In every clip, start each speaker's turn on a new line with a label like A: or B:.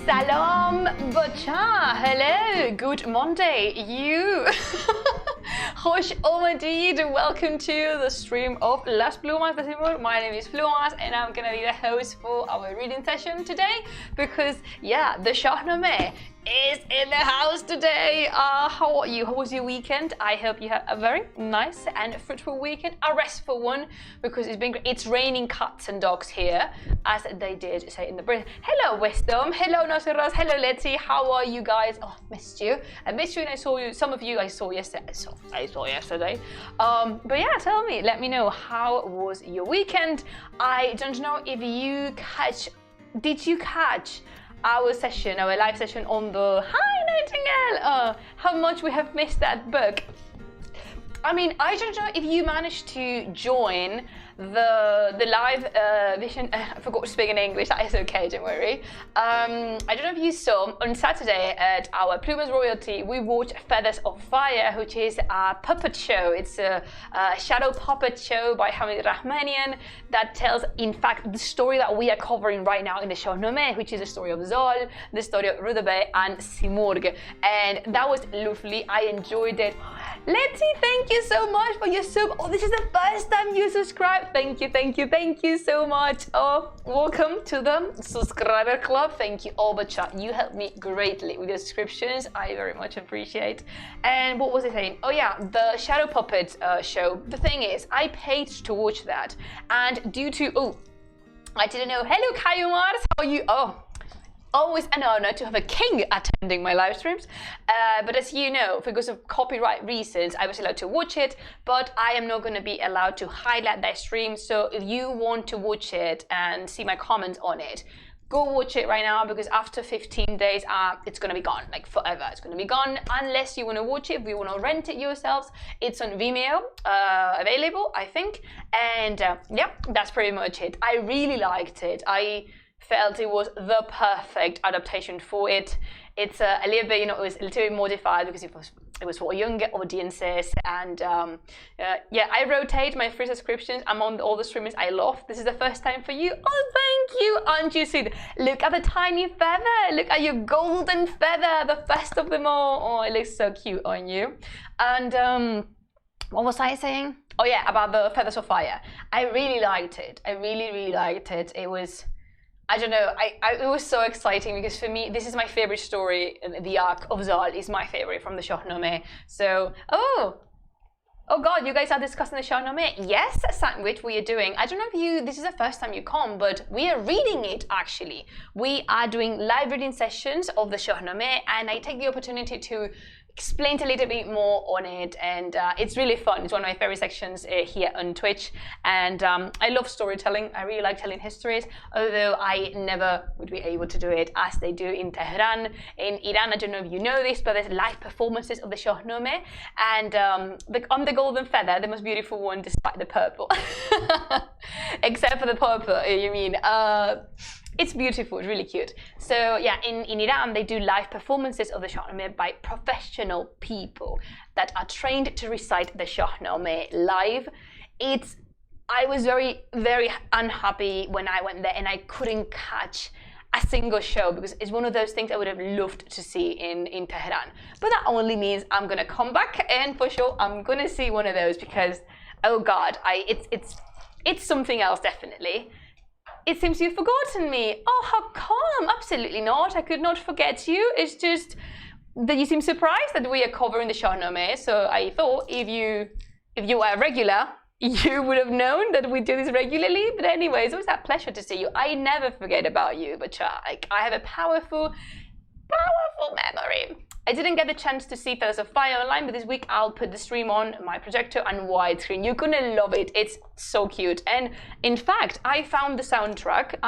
A: Salam, Bacha. Hello, good Monday. You. Hoş omadid. Welcome to the stream of Las Plumas de Simón. My name is Plumas and I'm gonna be the host for our reading session today because, yeah, the Shāh-nāmeh is in the house today. How are you? How was your weekend? I hope you had a very nice and fruitful weekend, a restful one, because it's been great. It's raining cats and dogs here, as they did say in the Brit. Hello, Wisdom. Hello, Nasiras. Hello, Letty. How are you guys? Oh, missed you. I missed you and I saw you. Some of you I saw yesterday. I saw yesterday. But yeah, tell me. Let me know, how was your weekend? I don't know if you did you catch our session, our live session on the Hi Nightingale? How much we have missed that book. I mean, I don't know if you managed to join the live vision. I forgot to speak in English. That is okay, don't worry. I don't know if you saw on Saturday at our Plumas Royalty, we watched Feathers of Fire, which is a puppet show. It's a shadow puppet show by Hamid Rahmanian that tells, in fact, the story that we are covering right now in the Shāh-nāmeh, which is the story of Zal, the story of Rudabeh and Simurgh. And that was lovely. I enjoyed it. Letty, thank you so much for your sub. Oh, this is the first time you subscribe. Thank you so much. Oh, welcome to the subscriber club. Thank you, Alba-chat. You helped me greatly with your subscriptions. I very much appreciate. And what was I saying? Oh yeah, the Shadow Puppet show. The thing is, I paid to watch that, and due to I didn't know. Hello, Kayumars. How are you? Oh. Always an honor to have a king attending my live streams, but as you know, because of copyright reasons, I was allowed to watch it, but I am not going to be allowed to highlight that stream. So if you want to watch it and see my comments on it, go watch it right now, because after 15 days, it's going to be gone, like forever. It's going to be gone unless you want to watch it. If you want to rent it yourselves, it's on Vimeo, available, I think. And yeah, that's pretty much it. I really liked it. I felt it was the perfect adaptation for it. It's a little bit, it was a little bit modified because it was for younger audiences. And yeah, I rotate my free subscriptions among all the streamers I love. This is the first time for you. Oh, thank you. And you see, look at the tiny feather. Look at your golden feather, the best of them all. Oh, it looks so cute on you. And what was I saying? Oh yeah, about the Feathers of Fire. I really liked it. I really liked it. It was, I don't know, it was so exciting because for me, this is my favorite story. The arc of Zal is my favorite from the Shāh-nāmeh. So, oh God, you guys are discussing the Shāh-nāmeh. Yes, Sandwich, we are doing. I don't know if this is the first time you come, but we are reading it actually. We are doing live reading sessions of the Shāh-nāmeh, and I take the opportunity to explain a little bit more on it, and it's really fun. It's one of my favorite sections here on Twitch, and I love storytelling. I really like telling histories, although I never would be able to do it as they do in Tehran. In Iran, I don't know if you know this, but there's live performances of the Shāh-nāmeh, and on the golden feather, the most beautiful one despite the purple. Except for the purple, you mean. It's beautiful, it's really cute. So yeah, in Iran, they do live performances of the Shāh-nāmeh by professional people that are trained to recite the Shāh-nāmeh live. I was very unhappy when I went there and I couldn't catch a single show, because it's one of those things I would have loved to see in Tehran. But that only means I'm gonna come back, and for sure I'm gonna see one of those, because oh God, it's something else, definitely. It seems you've forgotten me. Oh, how come? Absolutely not. I could not forget you. It's just that you seem surprised that we are covering the Shāh-nāmeh. So I thought if you are a regular, you would have known that we do this regularly. But anyways, it was a pleasure to see you. I never forget about you, but I have a powerful memory. I didn't get the chance to see Feathers of Fire online, but this week I'll put the stream on my projector and widescreen. You're gonna love it. It's so cute. And in fact, I found the soundtrack.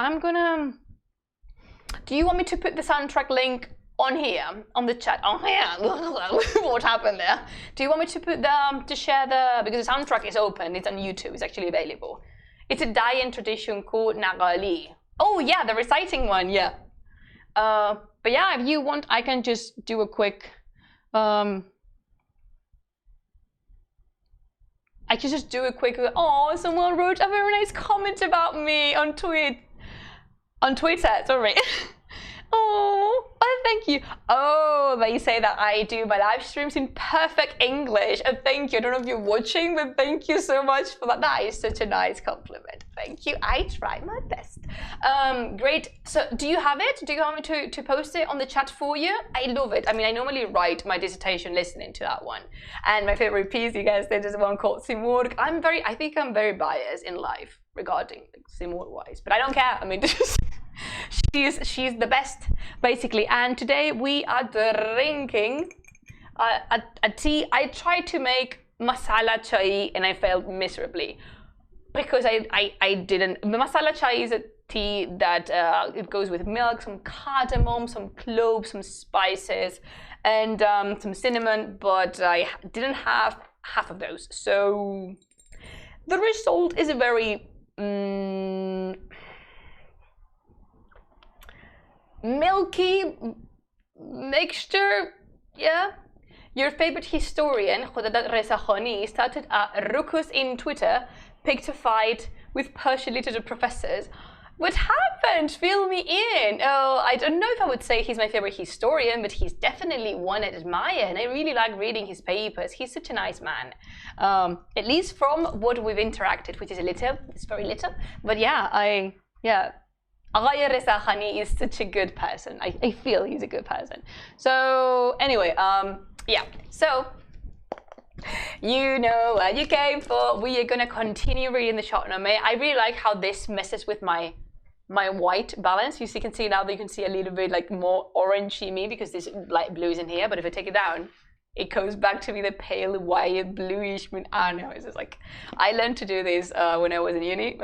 A: Do you want me to put the soundtrack link on here, on the chat? Oh yeah, what happened there? Do you want me to put because the soundtrack is open, it's on YouTube, it's actually available. It's a Dayan tradition called Nagali. Oh yeah, the reciting one, yeah. But yeah, if you want, I can just do a quick, oh, someone wrote a very nice comment about me on Twitter, sorry. Oh, thank you. Oh, they say that I do my live streams in perfect English. And thank you. I don't know if you're watching, but thank you so much for that. That is such a nice compliment. Thank you. I try my best. Great. So do you have it? Do you want me to post it on the chat for you? I love it. I mean, I normally write my dissertation listening to that one. And my favorite piece, you guys, there's one called Simurg. I think I'm very biased in life regarding like, Simurg-wise, but I don't care. I mean, she's the best, basically. And today we are drinking a tea. I tried to make masala chai and I failed miserably because I didn't. Masala chai is a tea that it goes with milk, some cardamom, some cloves, some spices, and some cinnamon, but I didn't have half of those. So the result is a very milky mixture. Yeah. Your favorite historian, Khudadat Reza Khani, started a ruckus in Twitter, picked a fight with partially literature professors. What happened? Fill me in. Oh, I don't know if I would say he's my favorite historian, but he's definitely one I admire, and I really like reading his papers. He's such a nice man. At least from what we've interacted, which is a little, it's very little. But yeah, Agha Reza Khani is such a good person. I feel he's a good person. So anyway, yeah. So you know what you came for. We are gonna continue reading the Shāh-nāmeh. I really like how this messes with my white balance. You can see now that you can see a little bit like more orangey me because this light blue is in here. But if I take it down, it goes back to be the pale white bluish. I don't know. It's just like I learned to do this when I was in uni.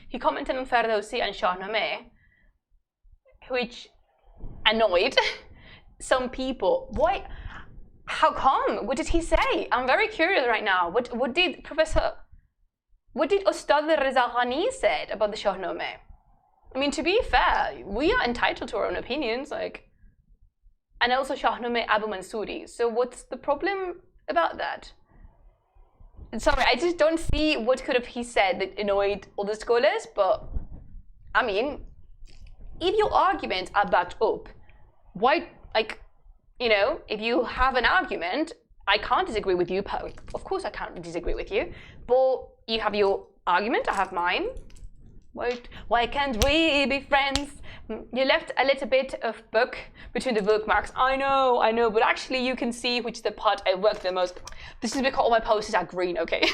A: He commented on Ferdowsi and Shāh-nāmeh, which annoyed some people. Why? How come? What did he say? I'm very curious right now. What did Ustad Reza Khani said about the Shāh-nāmeh? I mean, to be fair, we are entitled to our own opinions, like, and also Shāh-nāmeh Abu Mansouri. So what's the problem about that? Sorry, I just don't see what could have he said that annoyed all the scholars. But I mean, if your arguments are backed up, why, like, you know, if you have an argument, I can't disagree with you. Of course I can't disagree with you, but you have your argument, I have mine. Why can't we be friends? You left a little bit of book between the bookmarks. I know, but actually you can see which is the part I worked the most. This is because all my posters are green, okay?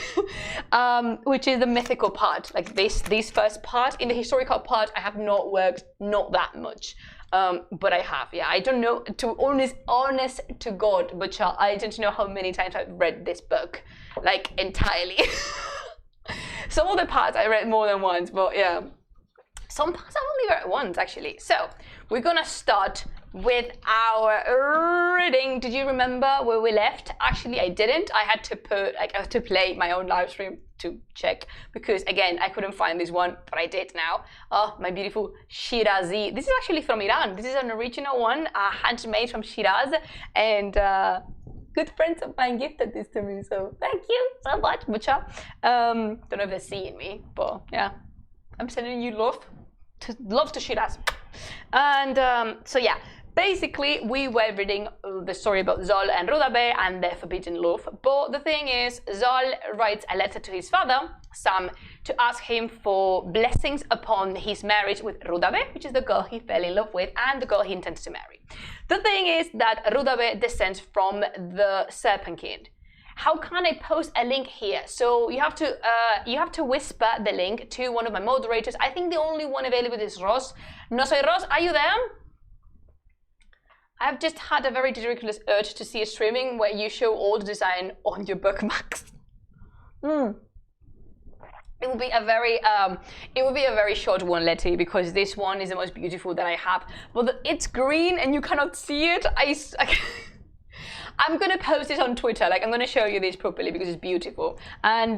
A: Which is the mythical part. Like this first part. In the historical part, I have not worked, not that much. But I have, yeah. I don't know, to honest to God, but I don't know how many times I've read this book, like entirely. Some of the parts I read more than once, but yeah. Some parts I only read once, actually. So we're gonna start with our reading. Did you remember where we left? Actually, I didn't. I had to play my own live stream to check because again I couldn't find this one, but I did now. Oh, my beautiful Shirazi. This is actually from Iran. This is an original one, handmade from Shiraz, and good friends of mine gifted this to me, so thank you so much, Mucha. Don't know if they're seeing me, but yeah, I'm sending you love to Shiraz. And so yeah, basically we were reading the story about Zol and Rudabeh and their forbidden love. But the thing is, Zol writes a letter to his father, Sam, to ask him for blessings upon his marriage with Rudabeh, which is the girl he fell in love with and the girl he intends to marry. The thing is that Rudabeh descends from the Serpent King. How can I post a link here? So you have to whisper the link to one of my moderators. I think the only one available is Ross. No soy Ross, are you there? I've just had a very ridiculous urge to see a streaming where you show all the design on your bookmarks. It will be a very short one, Letty, because this one is the most beautiful that I have. But it's green and you cannot see it. I'm gonna post this on Twitter. Like I'm gonna show you this properly because it's beautiful. And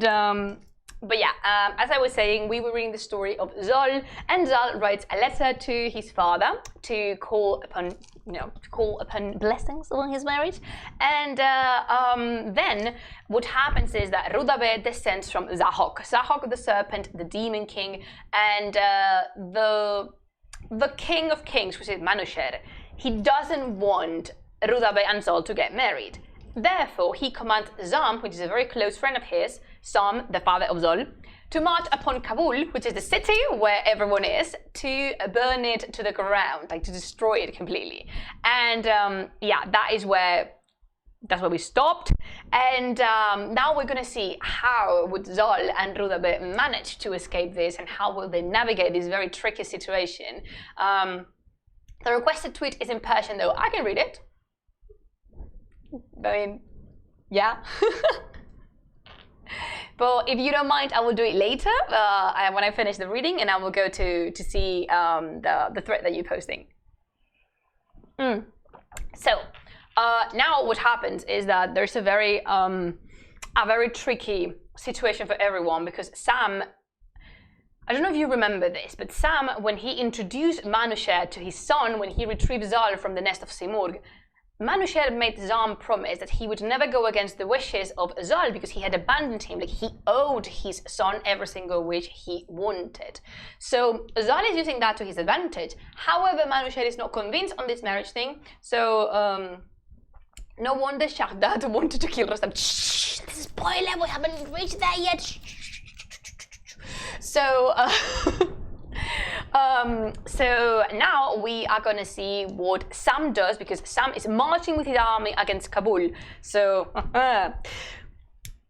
A: but yeah, as I was saying, we were reading the story of Zol, and Zol writes a letter to his father to call upon blessings on his marriage. And then what happens is that Rudabeh descends from Zahok the serpent, the demon king, and the the King of Kings, which is Manusher, he doesn't want Rudabeh and Zol to get married. Therefore, he commands Zam, which is a very close friend of his, Sam, the father of Zol, to march upon Kabul, which is the city where everyone is, to burn it to the ground, like to destroy it completely. And yeah, that's where we stopped. And now we're going to see how would Zol and Rudabeh manage to escape this, and how will they navigate this very tricky situation. The requested tweet is in Persian, though. I can read it. I mean, yeah. But if you don't mind, I will do it later when I finish the reading, and I will go to see the thread that you're posting. So now what happens is that there's a very tricky situation for everyone, because Sam, I don't know if you remember this, but Sam, when he introduced Manusher to his son, when he retrieved Zal from the nest of Simurgh, Manusher made Zam promise that he would never go against the wishes of Zal, because he had abandoned him. Like, he owed his son every single wish he wanted. So Zal is using that to his advantage. However, Manusher is not convinced on this marriage thing. So no wonder Shah-Dad wanted to kill Rustam. Shh, spoiler, we haven't reached there yet. So so now we are gonna see what Sam does, because Sam is marching with his army against Kabul. So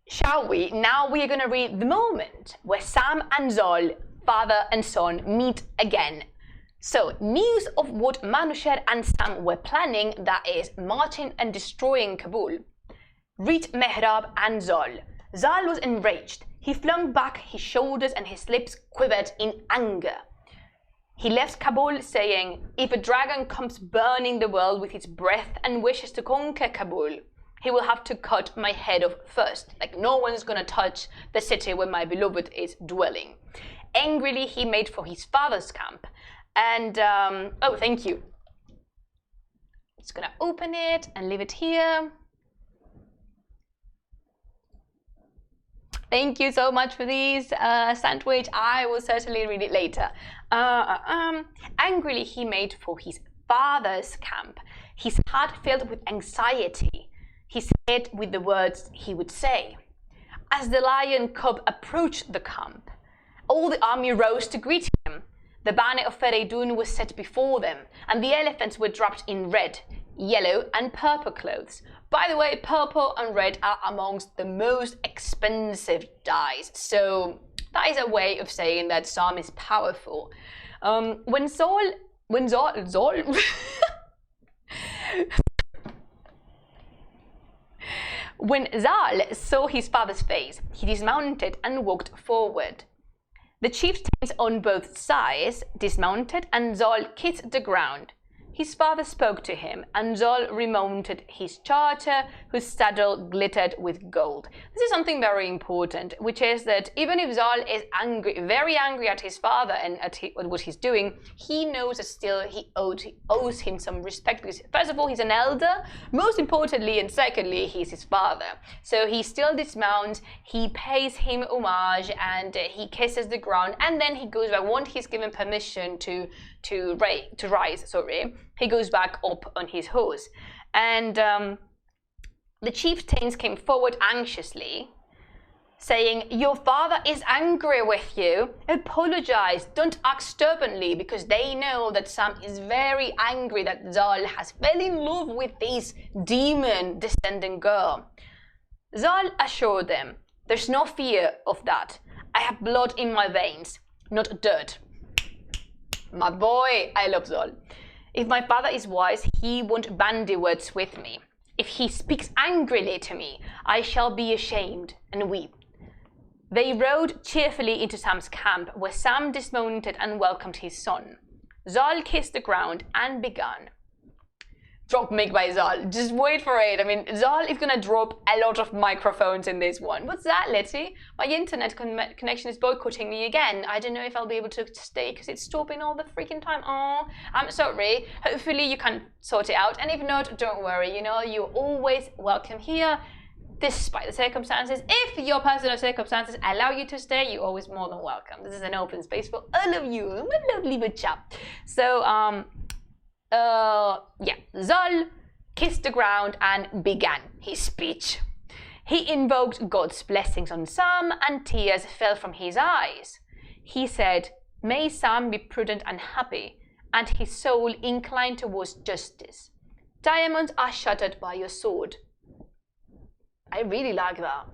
A: shall we? Now we are gonna read the moment where Sam and Zol, father and son, meet again. So news of what Manusher and Sam were planning, that is marching and destroying Kabul, reached Mehrab and Zol. Zal was enraged. He flung back his shoulders and his lips quivered in anger. He left Kabul saying, if a dragon comes burning the world with its breath and wishes to conquer Kabul, he will have to cut my head off first. Like, no one's gonna touch the city where my beloved is dwelling. Angrily, he made for his father's camp. And, oh, thank you. Just gonna open it and leave it here. Thank you so much for these, sandwich. I will certainly read it later. Angrily, he made for his father's camp, his heart filled with anxiety, his head with the words he would say. As the lion cub approached the camp, all the army rose to greet him. The banner of Fereydun was set before them, and the elephants were draped in red, yellow, and purple clothes. By the way, purple and red are amongst the most expensive dyes, so that is a way of saying that Sam is powerful. When Zal saw his father's face, he dismounted and walked forward. The chieftains on both sides dismounted, and Zal kissed the ground. His father spoke to him, and Zal remounted his charger, whose saddle glittered with gold. This is something very important, which is that even if Zal is angry, very angry at his father and at what he's doing, he knows that still he owes him some respect, because first of all, he's an elder, most importantly, and secondly, he's his father. So he still dismounts, he pays him homage, and he kisses the ground, and then he goes back. Once he's given permission to rise, he goes back up on his horse. And the chieftains came forward anxiously, saying, your father is angry with you. Apologize, don't act stubbornly, because they know that Sam is very angry that Zal has fell in love with this demon-descending girl. Zal assured them, there's no fear of that. I have blood in my veins, not dirt. My boy, I love Zal. If my father is wise, he won't bandy words with me. If he speaks angrily to me, I shall be ashamed and weep. They rode cheerfully into Sam's camp, where Sam dismounted and welcomed his son. Zal kissed the ground and began. Drop mic by Zal. Just wait for it. I mean, Zal is gonna drop a lot of microphones in this one. What's that, Letty? My internet connection is boycotting me again. I don't know if I'll be able to stay because it's stopping all the freaking time. Oh, I'm sorry. Hopefully you can sort it out. And if not, don't worry. You know, you're always welcome here. despite the circumstances. If your personal circumstances allow you to stay, you're always more than welcome. This is an open space for all of you, my lovely butcher. So, yeah, Zol kissed the ground and began his speech. He invoked God's blessings on Sam, and tears fell from his eyes. He said, "May Sam be prudent and happy, and his soul inclined towards justice. Diamonds are shattered by your sword." I really like that.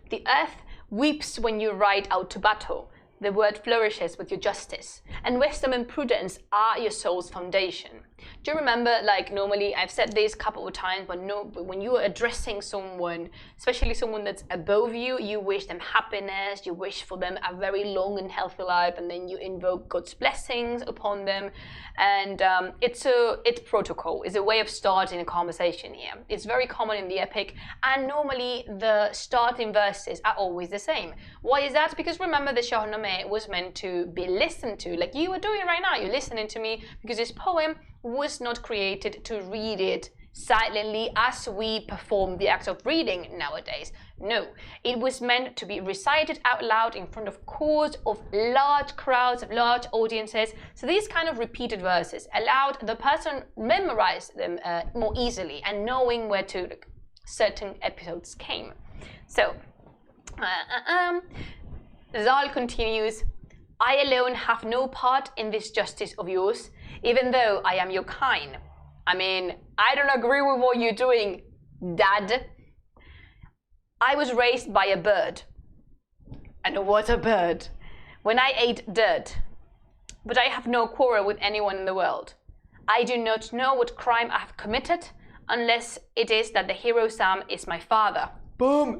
A: The earth weeps when you ride out to battle. The word flourishes with your justice, and wisdom and prudence are your soul's foundation. Do you remember, like, normally I've said this a couple of times, but when you are addressing someone, especially someone that's above you, you wish them happiness, you wish for them a very long and healthy life, and then you invoke God's blessings upon them. And it's protocol. It's a way of starting a conversation here. It's very common in the epic, and normally the starting verses are always the same. Why is that? Because remember, the Shāh-nāmeh was meant to be listened to, like you are doing right now. You're listening to me, because this poem was not created to read it silently as we perform the act of reading nowadays. No, it was meant to be recited out loud in front of courts of large crowds, of large audiences. So these kind of repeated verses allowed the person memorize them more easily and knowing where to certain episodes came. So Zal continues, "I alone have no part in this justice of yours, even though I am your kind." I mean, I don't agree with what you're doing, Dad. "I was raised by a bird." And what a bird. "When I ate dirt. But I have no quarrel with anyone in the world. I do not know what crime I have committed, unless it is that the hero Sam is my father. Boom.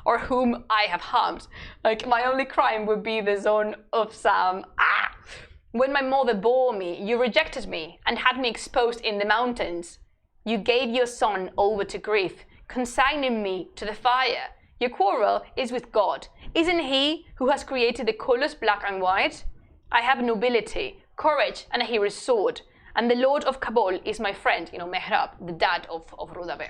A: Or whom I have harmed. Like, my only crime would be the son of Sam. Ah! When my mother bore me, you rejected me and had me exposed in the mountains. You gave your son over to grief, consigning me to the fire. Your quarrel is with God. Isn't he who has created the colors black and white? I have nobility, courage, and a hero's sword. And the Lord of Kabul is my friend, Mehrab, the dad of Rudabeh.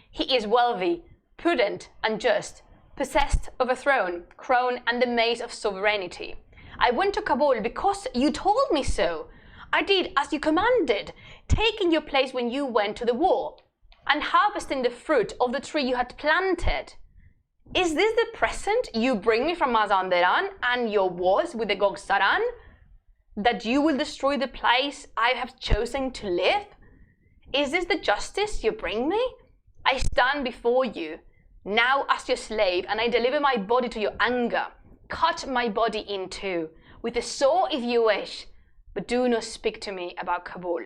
A: He is wealthy, prudent, and just, possessed of a throne, crown, and the mace of sovereignty. I went to Kabul because you told me so. I did as you commanded, taking your place when you went to the war, and harvesting the fruit of the tree you had planted. Is this the present you bring me from Mazandaran and your wars with the Gogsaran? That you will destroy the place I have chosen to live? Is this the justice you bring me? I stand before you, now as your slave, and I deliver my body to your anger. Cut my body in two, with a saw if you wish, but do not speak to me about Kabul.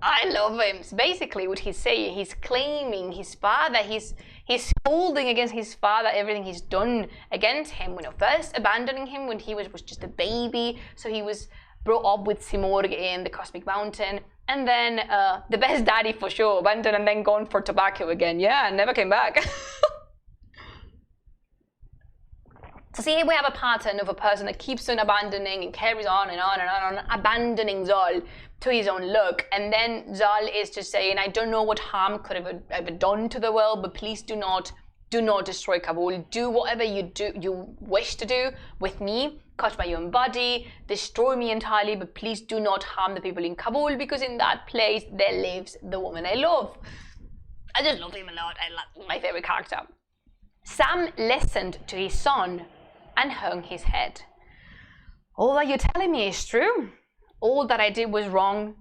A: I love him. So basically what he's saying, he's claiming his father, he's holding against his father everything he's done against him. First abandoning him when he was just a baby, so he was brought up with Simorg in the Cosmic Mountain, and then the best daddy for sure, abandoned and then gone for tobacco again. Yeah, never came back. So see, here we have a pattern of a person that keeps on abandoning and carries on and on and on, abandoning Zal to his own luck. And then Zal is just saying, I don't know what harm could have ever done to the world, but please do not destroy Kabul. Do whatever you wish to do with me. Cut my own body, destroy me entirely, but please do not harm the people in Kabul, because in that place there lives the woman I love. I just love him a lot. I love my favorite character. Sam listened to his son and hung his head. All that you're telling me is true. All that I did was wrong.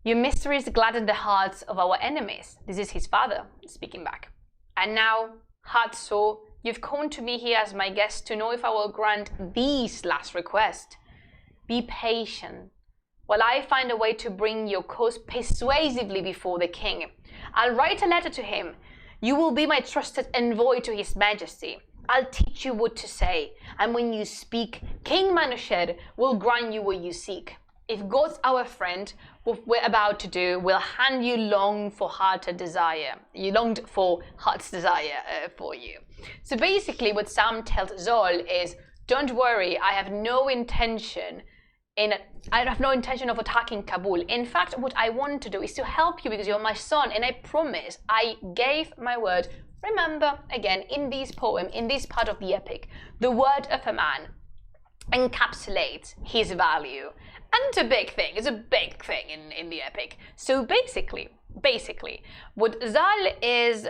A: Your mysteries gladdened the hearts of our enemies. This is his father speaking back. And now, Hatso, you've come to me here as my guest to know if I will grant these last request. Be patient while I find a way to bring your cause persuasively before the king. I'll write a letter to him. You will be my trusted envoy to his majesty. I'll teach you what to say, and when you speak, King Manusher will grant you what you seek. If God's our friend, what we're about to do will hand you longed for heart's desire. You longed for heart's desire for you. So basically what Sam tells Zol is, don't worry, I have no intention I have no intention of attacking Kabul. In fact, what I want to do is to help you because you're my son, and I promise, I gave my word. Remember, again, in this poem, in this part of the epic, the word of a man encapsulates his value. And it's a big thing. It's a big thing in the epic. So basically, what Zal is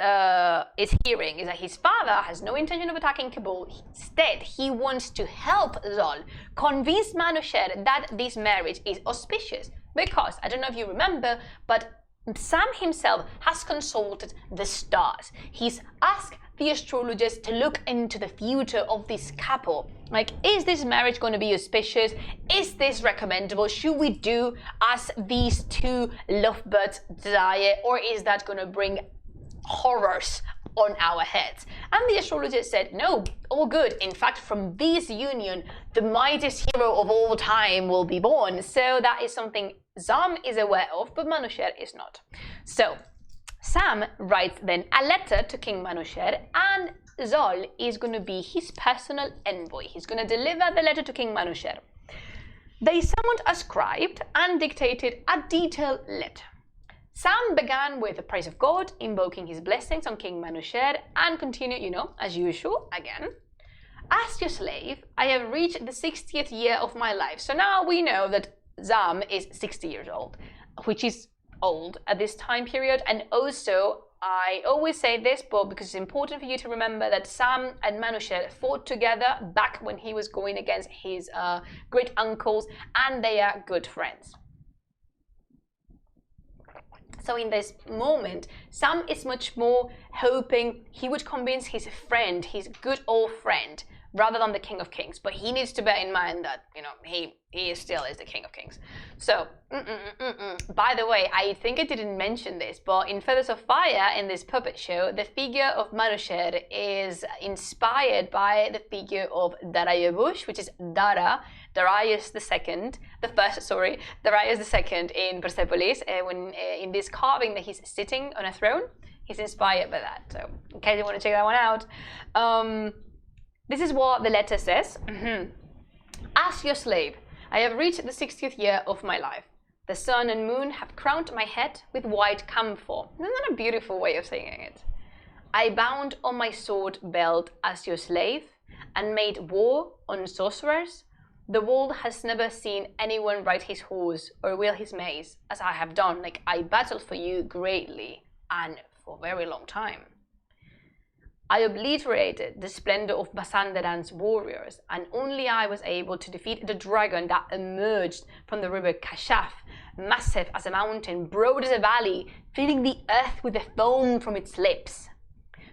A: hearing is that his father has no intention of attacking Kabul. Instead, he wants to help Zal convince Manusher that this marriage is auspicious. Because, I don't know if you remember, but Sam himself has consulted the stars. He's asked the astrologers to look into the future of this couple. Like, is this marriage going to be auspicious? Is this recommendable? Should we do as these two lovebirds desire, or is that going to bring horrors on our heads? And the astrologers said, no, all good. In fact, from this union, the mightiest hero of all time will be born. So that is something Sam is aware of, but Manusher is not. So Sam writes then a letter to King Manusher, and Zal is going to be his personal envoy. He's going to deliver the letter to King Manusher. They summoned a scribe and dictated a detailed letter. Sam began with the praise of God, invoking his blessings on King Manusher, and continued, as usual, again. As your slave, I have reached the 60th year of my life. So now we know that Sam is 60 years old, which is old at this time period. And also, I always say this, but because it's important for you to remember that Sam and Manusher fought together back when he was going against his great uncles, and they are good friends. So in this moment, Sam is much more hoping he would convince his friend, his good old friend, rather than the King of Kings. But he needs to bear in mind that, he still is the King of Kings. So, by the way, I think I didn't mention this, but in Feathers of Fire, in this puppet show, the figure of Manusher is inspired by the figure of Darius, which is Darius II, Darius II in Persepolis, when in this carving that he's sitting on a throne, he's inspired by that. So, in case you want to check that one out. This is what the letter says. As your slave, I have reached the 60th year of my life. The sun and moon have crowned my head with white camphor. Isn't that a beautiful way of saying it? I bound on my sword belt as your slave and made war on sorcerers. The world has never seen anyone ride his horse or wield his mace as I have done. Like, I battled for you greatly and for a very long time. I obliterated the splendor of Basanderan's warriors, and only I was able to defeat the dragon that emerged from the river Kashaf, massive as a mountain, broad as a valley, filling the earth with the foam from its lips.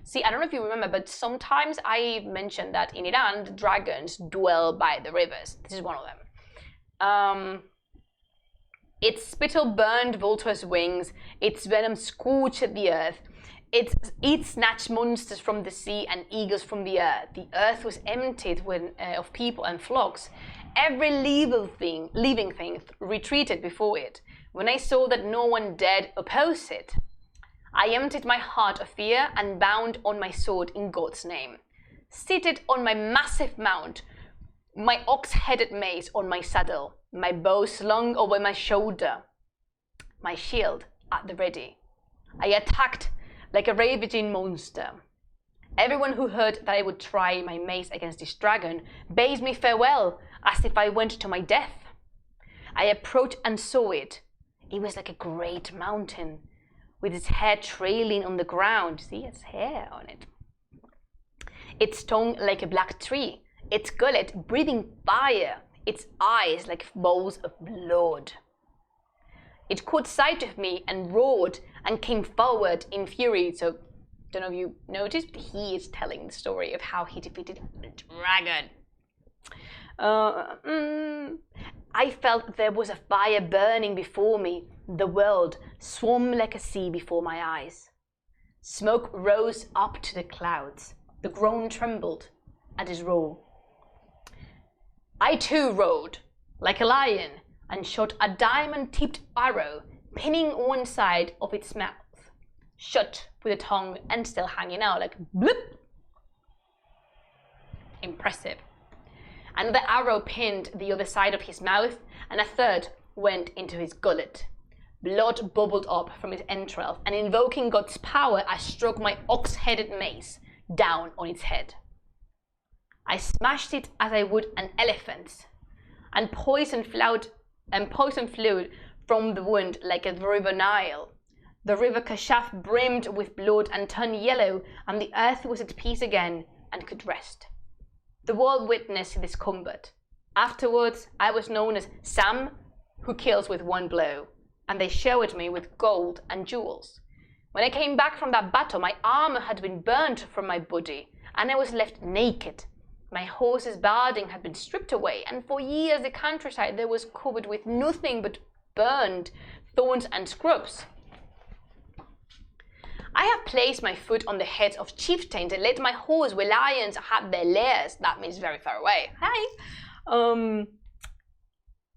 A: See, I don't know if you remember, but sometimes I mentioned that in Iran, the dragons dwell by the rivers. This is one of them. Its spittle burned vultures' wings, its venom scorched the earth. It snatched monsters from the sea and eagles from the earth. The earth was emptied of people and flocks. Every living thing retreated before it. When I saw that no one dared oppose it, I emptied my heart of fear and bound on my sword in God's name. Seated on my massive mount, my ox-headed mace on my saddle, my bow slung over my shoulder, my shield at the ready, I attacked like a ravaging monster. Everyone who heard that I would try my mace against this dragon bade me farewell as if I went to my death. I approached and saw it. It was like a great mountain with its hair trailing on the ground. See, its hair on it. Its tongue like a black tree, its gullet breathing fire, its eyes like bowls of blood. It caught sight of me and roared and came forward in fury. So, don't know if you noticed, but he is telling the story of how he defeated the dragon. I felt there was a fire burning before me. The world swam like a sea before my eyes. Smoke rose up to the clouds. The ground trembled at his roar. I too roared like a lion and shot a diamond-tipped arrow, pinning one side of its mouth, shut with the tongue and still hanging out like bloop. Impressive. Another arrow pinned the other side of his mouth, and a third went into his gullet. Blood bubbled up from his entrails, and invoking God's power, I struck my ox-headed mace down on its head. I smashed it as I would an elephant's, and poison flowed from the wound like a river Nile. The river Kashaf brimmed with blood and turned yellow, and the earth was at peace again and could rest. The world witnessed this combat. Afterwards, I was known as Sam, who kills with one blow, and they showered me with gold and jewels. When I came back from that battle, my armor had been burnt from my body, and I was left naked. My horse's barding had been stripped away, and for years the countryside there was covered with nothing but burned thorns and scrubs. I have placed my foot on the heads of chieftains and let my horse where lions had their lairs. That means very far away. Hi. And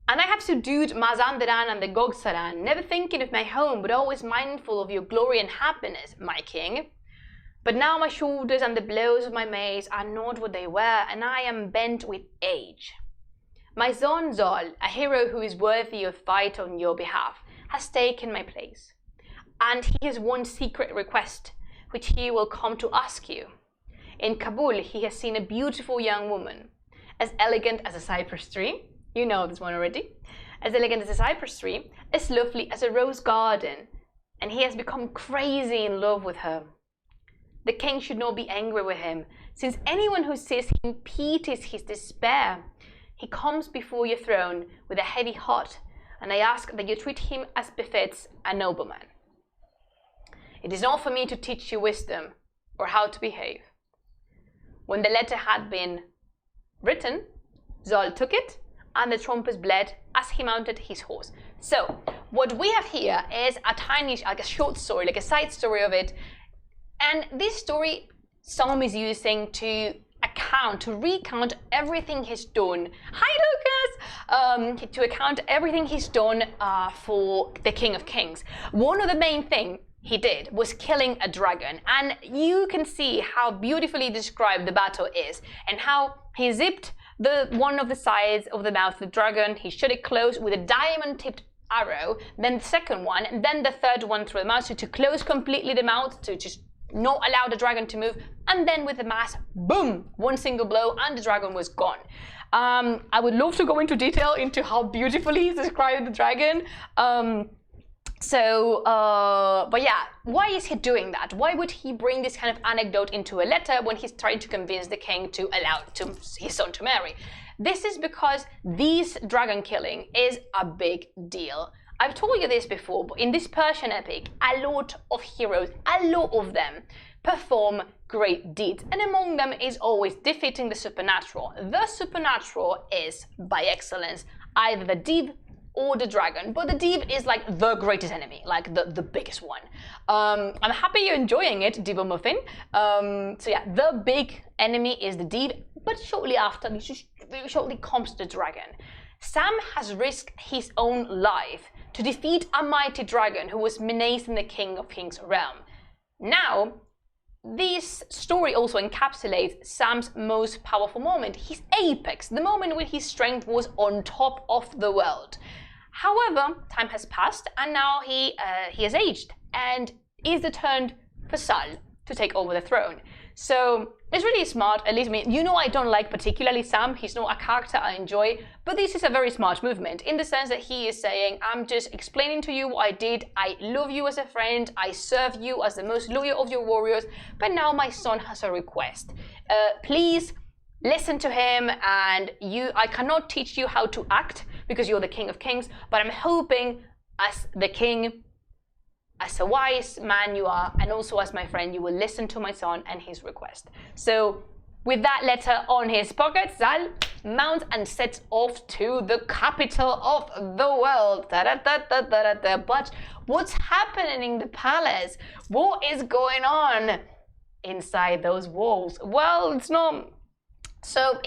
A: I have subdued Mazandaran and the Gogsaran, never thinking of my home, but always mindful of your glory and happiness, my king. But now my shoulders and the blows of my mace are not what they were, and I am bent with age. My son Zol, a hero who is worthy of fight on your behalf, has taken my place. And he has one secret request, which he will come to ask you. In Kabul, he has seen a beautiful young woman, as elegant as a cypress tree. You know this one already. As elegant as a cypress tree, as lovely as a rose garden, and he has become crazy in love with her. The king should not be angry with him, since anyone who sees him pities his despair. He comes before your throne with a heavy heart, and I ask that you treat him as befits a nobleman. It is not for me to teach you wisdom or how to behave. When the letter had been written, Zol took it, and the trumpets bled as he mounted his horse. So, what we have here is a tiny, like a short story, like a side story of it. And this story, Sam is using to recount everything he's done. Hi, Lucas! To account everything he's done for the King of Kings. One of the main things he did was killing a dragon, and you can see how beautifully described the battle is, and how he zipped one of the sides of the mouth of the dragon. He shut it close with a diamond-tipped arrow, then the second one, and then the third one through the mouth, so to close completely the mouth, to just not allow the dragon to move, and then with the mass, boom, one single blow, and the dragon was gone. I would love to go into detail into how beautifully he's described the dragon. But yeah, why is he doing that? Why would he bring this kind of anecdote into a letter when he's trying to convince the king to allow his son to marry? This is because this dragon killing is a big deal. I've told you this before, but in this Persian epic, a lot of heroes, a lot of them, perform great deeds, and among them is always defeating the supernatural. The supernatural is, by excellence, either the div or the dragon, but the div is like the greatest enemy, like the biggest one. I'm happy you're enjoying it, Divo Muffin. So yeah, the big enemy is the div, but shortly after, shortly comes the dragon. Sam has risked his own life to defeat a mighty dragon who was menacing the King of Kings' realm. Now, this story also encapsulates Sam's most powerful moment, his apex, the moment when his strength was on top of the world. However, time has passed, and now he has aged, and is the turn for Sal to take over the throne. So it's really smart, at least me. You know, I don't like particularly Sam. He's not a character I enjoy, but this is a very smart movement in the sense that he is saying, I'm just explaining to you what I did. I love you as a friend. I serve you as the most loyal of your warriors, but now my son has a request. Please listen to him, and I cannot teach you how to act because you're the King of Kings, but I'm hoping as the king, as a wise man you are, and also as my friend, you will listen to my son and his request. So with that letter on his pocket, Zal mounts and sets off to the capital of the world. But what's happening in the palace? What is going on inside those walls? Well, it's not. So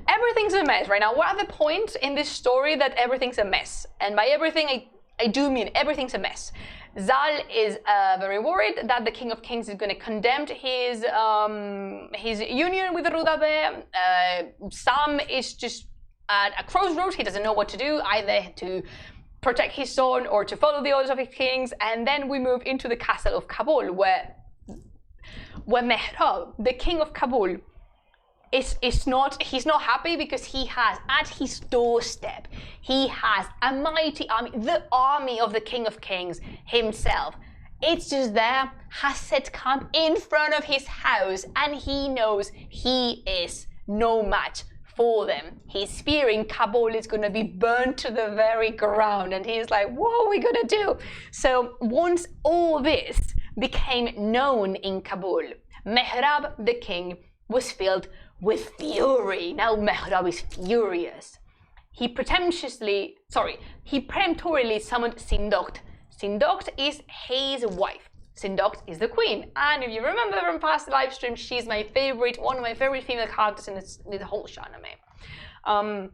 A: everything's a mess right now. We're at the point in this story that everything's a mess. And by everything, I do mean everything's a mess. Zal is very worried that the King of Kings is going to condemn his union with Rudabeh. Sam is just at a crossroads. He doesn't know what to do, either to protect his son or to follow the orders of his kings. And then we move into the castle of Kabul, where Mehrab, the king of Kabul, he's not happy, because he has at his doorstep, he has a mighty army, the army of the King of Kings himself. It's just there, has set camp in front of his house, and he knows he is no match for them. He's fearing Kabul is going to be burned to the very ground, and he's like, what are we going to do? So once all this became known in Kabul, Mehrab the king was filled with fury. Now Mehrab is furious. He peremptorily summoned Sindocht. Sindocht is his wife. Sindocht is the queen, and if you remember from past live streams, she's my favorite, one of my favorite female characters in the whole Shāh-nāmeh.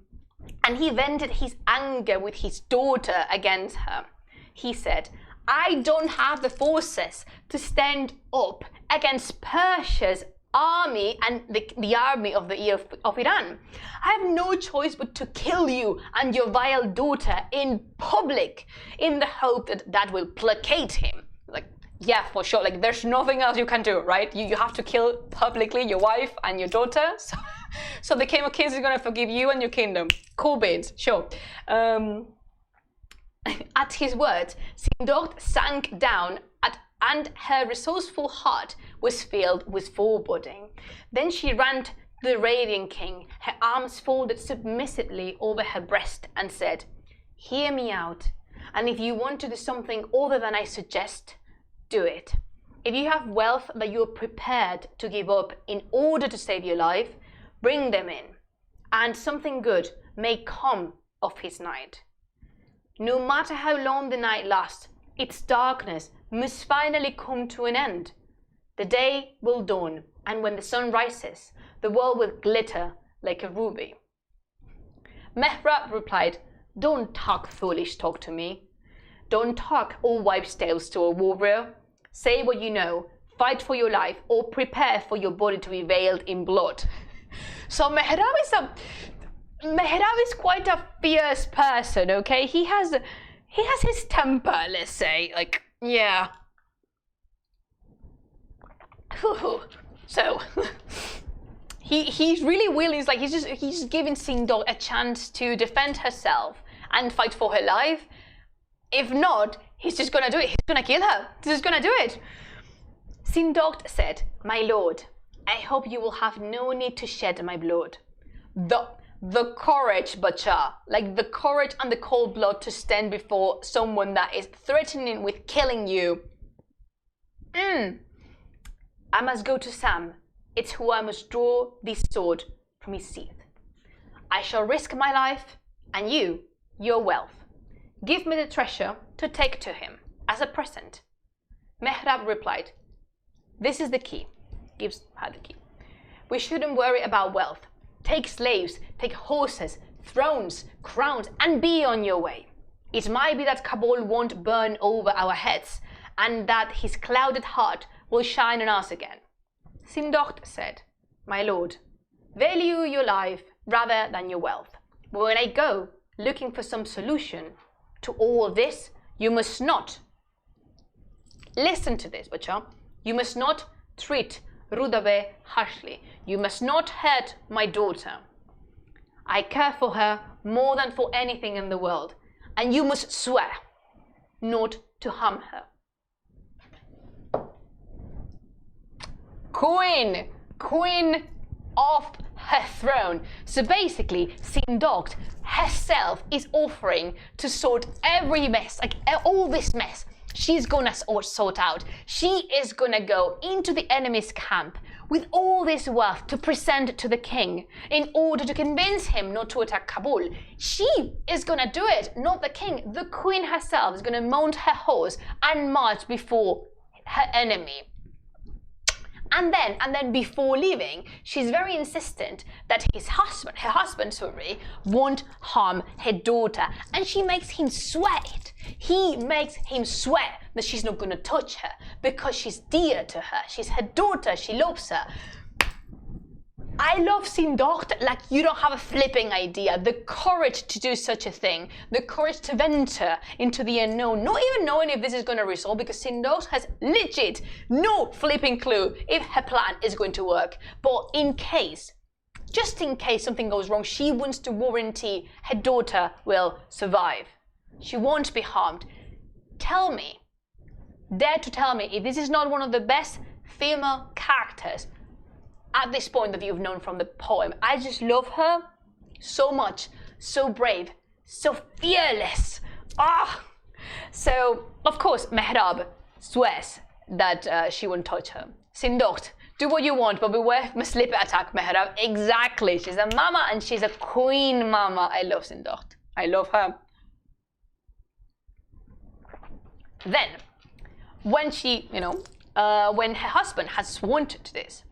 A: And he vented his anger with his daughter against her. He said, I don't have the forces to stand up against Persia's army and the army of Iran. I have no choice but to kill you and your vile daughter in public, in the hope that will placate him. Like, yeah, for sure. Like, there's nothing else you can do, right? You have to kill publicly your wife and your daughter. So the King of Kings is going to forgive you and your kingdom. Cool beans, sure. At his words, Sindocht sank down and her resourceful heart was filled with foreboding. Then she ran to the radiant king, her arms folded submissively over her breast, and said, hear me out, and if you want to do something other than I suggest, do it. If you have wealth that you are prepared to give up in order to save your life, bring them in, and something good may come of his night. No matter how long the night lasts, its darkness must finally come to an end. The day will dawn, and when the sun rises, the world will glitter like a ruby. Mehrab replied, don't talk foolish talk to me. Don't talk all wives' tales to a warrior. Say what you know, fight for your life, or prepare for your body to be veiled in blood. So Mehrab is quite a fierce person, okay? He has his temper, let's say, like, yeah. So he's really willing. It's like he's just giving Sindocht a chance to defend herself and fight for her life. If not, he's just gonna do it. He's gonna kill her. He's just gonna do it. Sindocht said, my lord, I hope you will have no need to shed my blood. The courage, Bacha, like the courage and the cold blood to stand before someone that is threatening with killing you. I must go to Sam. It's who I must draw this sword from his sheath. I shall risk my life and you, your wealth. Give me the treasure to take to him as a present. Mehrab replied, this is the key. Gives her the key. We shouldn't worry about wealth. Take slaves, take horses, thrones, crowns, and be on your way. It might be that Kabul won't burn over our heads, and that his clouded heart will shine on us again. Sindocht said, my lord, value your life rather than your wealth. But when I go looking for some solution to all this, you must not, listen to this, Bacha, you must not treat Rudabeh harshly. You must not hurt my daughter. I care for her more than for anything in the world, and you must swear not to harm her. Queen off her throne. So basically, Sindocht herself is offering to sort every mess, like all this mess. She's gonna sort out. She is gonna go into the enemy's camp with all this wealth to present to the king in order to convince him not to attack Kabul. She is gonna do it, not the king. The queen herself is gonna mount her horse and march before her enemy. And then before leaving, she's very insistent that her husband, won't harm her daughter. And she makes him swear it. He makes him swear that she's not going to touch her because she's dear to her. She's her daughter. She loves her. I love Sindocht like you don't have a flipping idea. The courage to do such a thing, the courage to venture into the unknown, not even knowing if this is going to resolve, because Sindocht has legit no flipping clue if her plan is going to work. But just in case something goes wrong, she wants to guarantee her daughter will survive. She won't be harmed. Dare to tell me if this is not one of the best female characters at this point that you've known from the poem. I just love her so much, so brave, so fearless. So, of course, Mehrab swears that she won't touch her. Sindocht, do what you want, but beware of slip attack, Mehrab. Exactly, she's a mama and she's a queen mama. I love Sindocht. I love her. Then, when she, when her husband has sworn to this,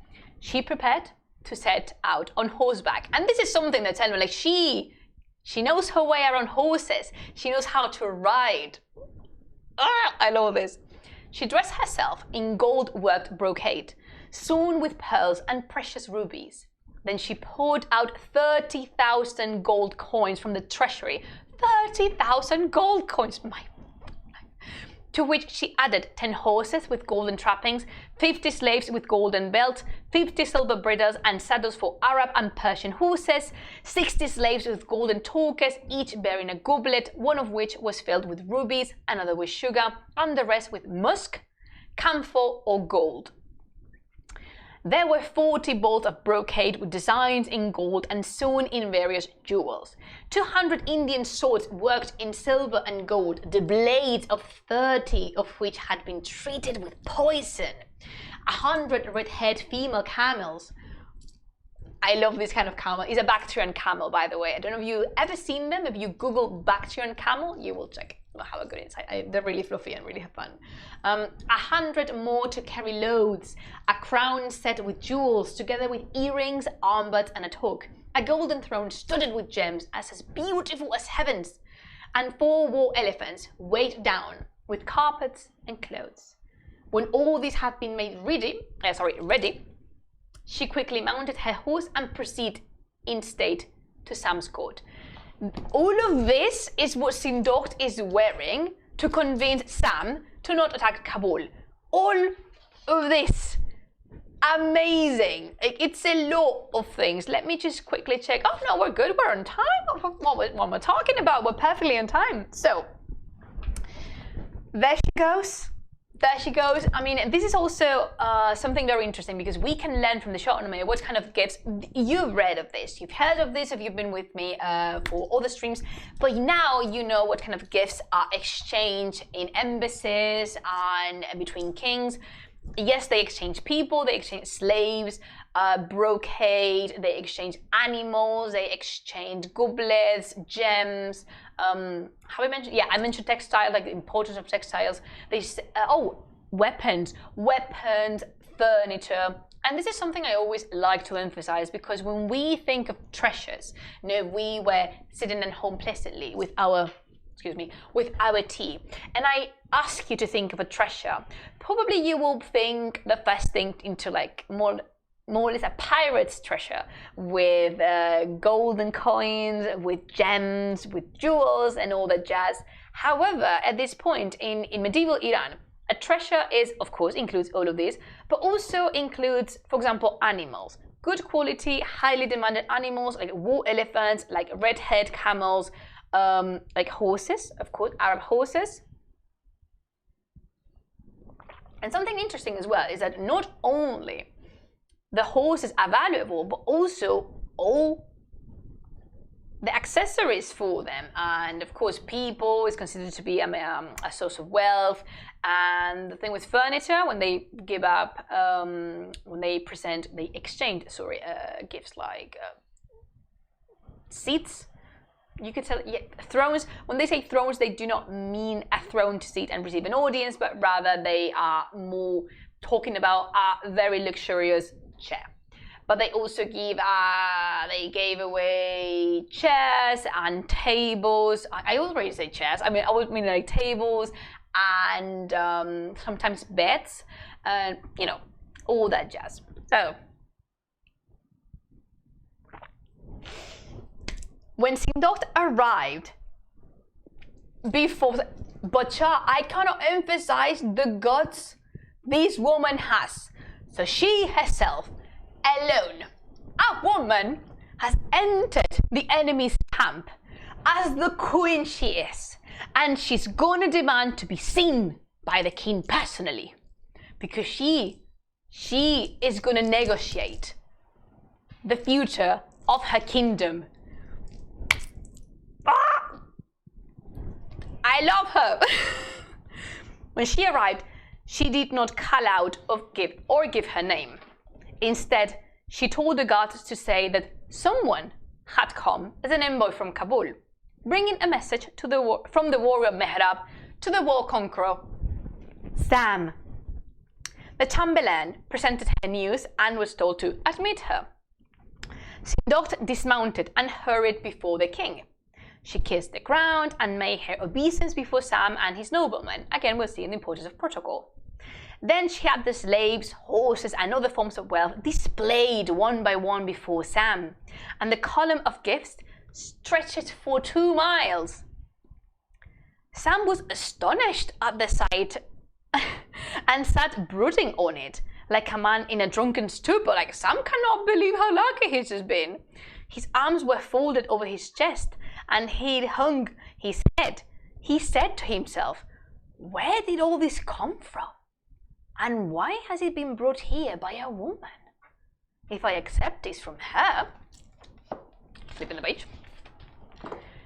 A: she prepared to set out on horseback. And this is something that's telling me, like, she knows her way around horses. She knows how to ride. I love this. She dressed herself in gold-worked brocade, sewn with pearls and precious rubies. Then she poured out 30,000 gold coins from the treasury. 30,000 gold coins! To which she added 10 horses with golden trappings, 50 slaves with golden belts, 50 silver bridles and saddles for Arab and Persian horses, 60 slaves with golden torques, each bearing a goblet, one of which was filled with rubies, another with sugar, and the rest with musk, camphor, or gold. There were 40 bolts of brocade with designs in gold and sewn in various jewels. 200 Indian swords worked in silver and gold, the blades of 30 of which had been treated with poison. 100 red-haired female camels. I love this kind of camel. It's a Bactrian camel, by the way. I don't know if you've ever seen them. If you Google Bactrian camel, you will check. They'll have a good insight. They're really fluffy and really fun. 100 more to carry loads. A crown set with jewels, together with earrings, armbands, and a toque. A golden throne studded with gems, as beautiful as heavens. And 4 war elephants weighed down with carpets and clothes. When all these had been made ready, she quickly mounted her horse and proceeded in state to Sam's court. All of this is what Sindocht is wearing to convince Sam to not attack Kabul. All of this. Amazing. It's a lot of things. Let me just quickly check. Oh no, we're good. We're on time. What we're talking about, we're perfectly on time. So, there she goes. There she goes. I mean, this is also something very interesting because we can learn from the Shāh-nāmeh what kind of gifts. You've read of this, you've heard of this if you've been with me for all the streams, but now you know what kind of gifts are exchanged in embassies and between kings. Yes, they exchange people, they exchange slaves, brocade, they exchange animals, they exchange goblets, gems. Have I mentioned? Yeah, I mentioned textile, like the importance of textiles. They weapons, furniture. And this is something I always like to emphasize because when we think of treasures, we were sitting at home pleasantly with our tea, and I ask you to think of a treasure, probably you will think the first thing into like more or less a pirate's treasure with golden coins, with gems, with jewels and all that jazz. However, at this point in medieval Iran, a treasure of course includes all of this, but also includes, for example, animals. Good quality, highly demanded animals like war elephants, like red-haired camels, like horses, of course, Arab horses. And something interesting as well is that not only the horses are valuable, but also all the accessories for them. And of course, people is considered to be a source of wealth. And the thing with furniture, when they give up, when they exchange gifts like seats. You could tell, yeah, thrones. When they say thrones, they do not mean a throne to sit and receive an audience, but rather they are more talking about a very luxurious chair. But they also gave away chairs and tables. I already say chairs. I mean like tables and sometimes beds, and all that jazz. So when Sindot arrived before, but Shah, I cannot emphasize the guts this woman has. So she herself, alone, a woman, has entered the enemy's camp as the queen she is, and she's gonna demand to be seen by the king personally, because she is gonna negotiate the future of her kingdom. I love her. When she arrived, she did not call out or give her name. Instead, she told the guards to say that someone had come as an envoy from Kabul, bringing a message from the warrior Mehrab to the war conqueror Sam. The Chamberlain presented her news and was told to admit her. Sindot dismounted and hurried before the king. She kissed the ground and made her obeisance before Sam and his noblemen. Again, we're seeing the importance of protocol. Then she had the slaves, horses, and other forms of wealth displayed one by one before Sam, and the column of gifts stretched for 2 miles. Sam was astonished at the sight and sat brooding on it, like a man in a drunken stupor. Like, Sam cannot believe how lucky he's just been. His arms were folded over his chest, and he hung his head. He said to himself, where did all this come from? And why has it been brought here by a woman? If I accept this from her, flipping the page,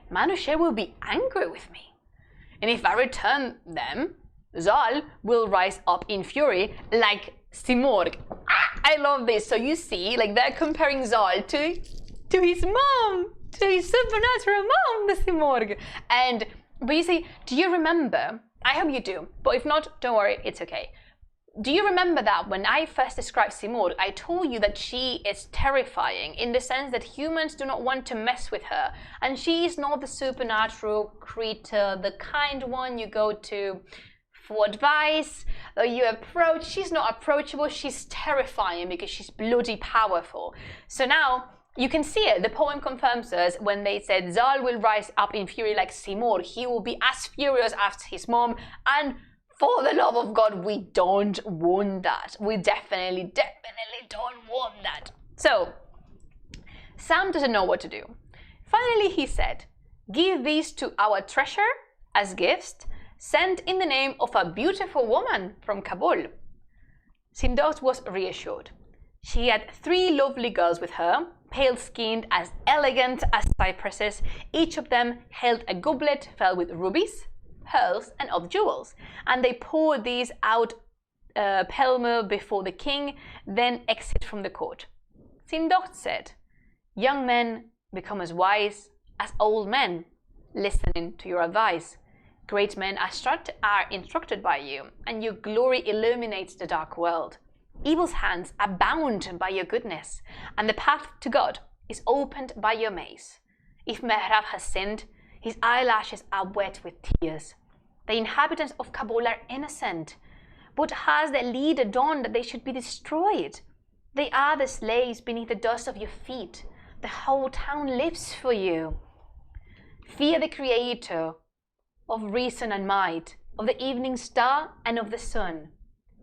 A: Manusher will be angry with me. And if I return them, Zal will rise up in fury like Simorg. I love this. So you see, like, they're comparing Zal to his mom, to his supernatural mom, the Simorg. But you see, do you remember? I hope you do, but if not, don't worry, it's okay. Do you remember that when I first described Simorg, I told you that she is terrifying in the sense that humans do not want to mess with her, and she is not the supernatural creature, the kind one you go to for advice, or you approach. She's not approachable, she's terrifying because she's bloody powerful. So now you can see it. The poem confirms us when they said Zal will rise up in fury like Simorg. He will be as furious as his mom, and for the love of God, we don't want that. We definitely don't want that. So Sam doesn't know what to do. Finally, he said, give these to our treasure as gifts, sent in the name of a beautiful woman from Kabul. Sindot was reassured. She had 3 lovely girls with her, pale-skinned, as elegant as cypresses. Each of them held a goblet filled with rubies, pearls, and other jewels, and they poured these out pell-mell before the king, then exit from the court. Sindot said, young men become as wise as old men, listening to your advice. Great men are instructed by you, and your glory illuminates the dark world. Evil's hands abound by your goodness, and the path to God is opened by your mace. If Mehrab has sinned, his eyelashes are wet with tears. The inhabitants of Kabul are innocent. What has their leader done that they should be destroyed? They are the slaves beneath the dust of your feet. The whole town lives for you. Fear the Creator of reason and might, of the evening star and of the sun.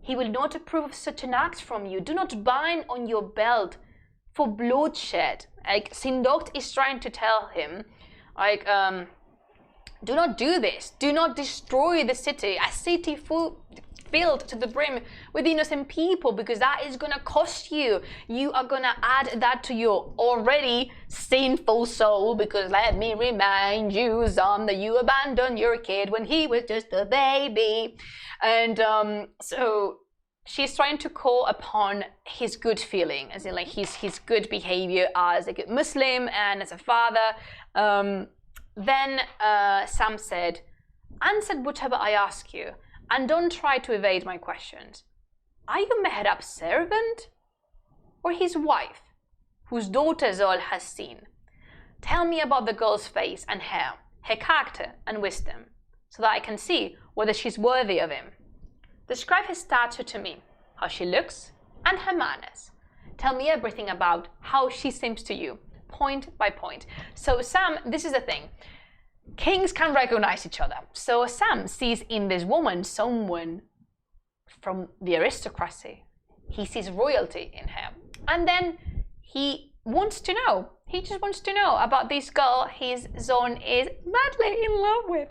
A: He will not approve of such an act from you. Do not bind on your belt for bloodshed. Like, Sindot is trying to tell him, like, do not do this. Do not destroy the city, a city filled to the brim with innocent people, because that is going to cost you. You are going to add that to your already sinful soul, because let me remind you, Zom, that you abandoned your kid when he was just a baby. And so she's trying to call upon his good feeling, as in like his good behavior as a good Muslim and as a father. Then Sam said, answer whatever I ask you, and don't try to evade my questions. are you Mehrab's servant or his wife, whose daughter Zol has seen? Tell me about the girl's face and hair, her character and wisdom, so that I can see whether she's worthy of him. Describe her stature to me, how she looks, and her manners. Tell me everything about how she seems to you, point by point. So Sam, this is the thing. Kings can recognize each other. So Sam sees in this woman someone from the aristocracy. He sees royalty in her. And then he wants to know. He just wants to know about this girl his son is madly in love with.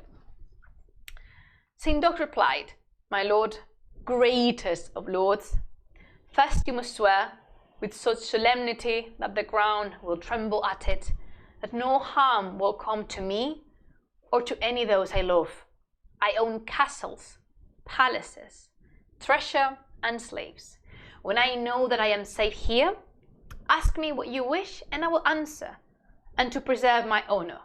A: Sindok replied, my lord, greatest of lords, first you must swear with such solemnity that the ground will tremble at it, that no harm will come to me or to any of those I love. I own castles, palaces, treasure and slaves. When I know that I am safe here, ask me what you wish and I will answer, and to preserve my honor.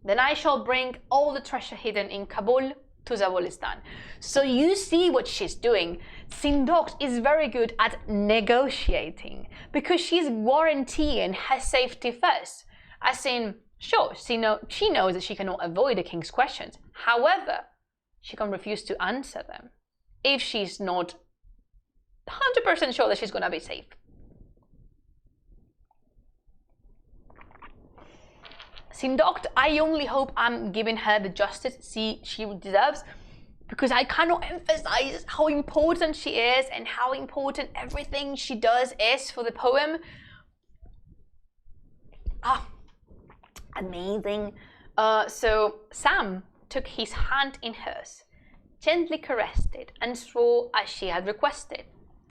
A: Then I shall bring all the treasure hidden in Kabul to Zabolistan. So you see what she's doing. Sindok is very good at negotiating because she's guaranteeing her safety first. As in, sure, she knows that she cannot avoid the king's questions. However, she can refuse to answer them if she's not 100% sure that she's going to be safe. Sindok, I only hope I'm giving her the justice she deserves, because I cannot emphasize how important she is and how important everything she does is for the poem. Amazing. So Sam took his hand in hers, gently caressed it, and swore as she had requested.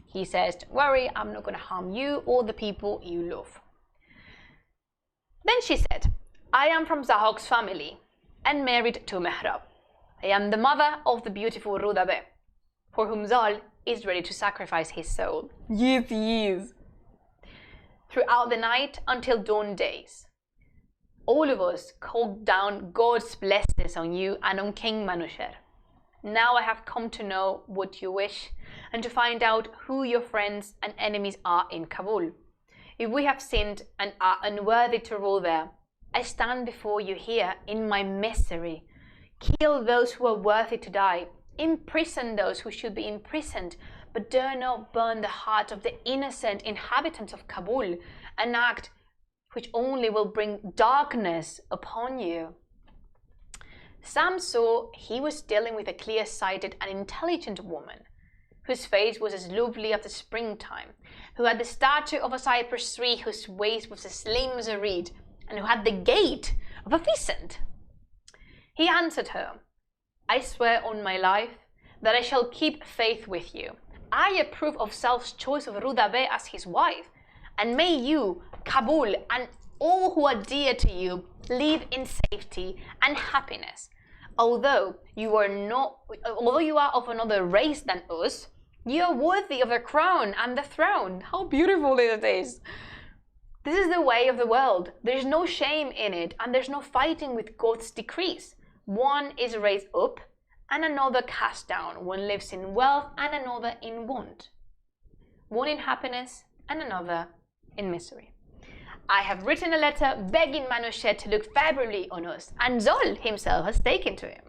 A: He says, don't worry, I'm not going to harm you or the people you love. Then she said, I am from Zahok's family and married to Mehrab. I am the mother of the beautiful Rudabe, for whom Zal is ready to sacrifice his soul. Yes, he is. Throughout the night until dawn days, all of us called down God's blessings on you and on King Manusher. Now I have come to know what you wish and to find out who your friends and enemies are in Kabul. If we have sinned and are unworthy to rule there, I stand before you here in my misery. Kill those who are worthy to die. Imprison those who should be imprisoned, but dare not burn the heart of the innocent inhabitants of Kabul, an act which only will bring darkness upon you. Sam saw he was dealing with a clear-sighted and intelligent woman, whose face was as lovely as the springtime, who had the stature of a cypress tree, whose waist was as slim as a reed, and who had the gait of a pheasant. He answered her, I swear on my life that I shall keep faith with you. I approve of Sal's choice of Rudabe as his wife, and may you, Kabul, and all who are dear to you live in safety and happiness. Although you are of another race than us, you are worthy of the crown and the throne. How beautiful it is! This is the way of the world. There is no shame in it, and there's no fighting with God's decrees. One is raised up, and another cast down. One lives in wealth, and another in want. One in happiness, and another in misery. I have written a letter begging Manusher to look favorably on us, and Zol himself has taken to him.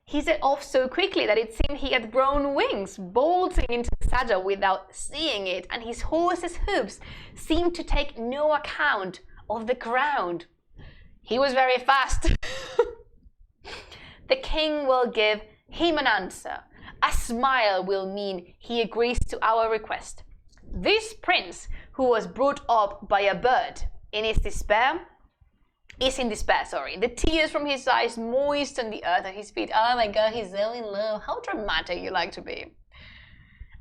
A: He set off so quickly that it seemed he had grown wings, bolting into the saddle without seeing it, and his horse's hoofs seemed to take no account of the ground. He was very fast. The king will give him an answer. A smile will mean he agrees to our request. This prince, who was brought up by a bird, is in despair. The tears from his eyes moisten the earth at his feet. Oh my God, he's so in love. How dramatic you like to be.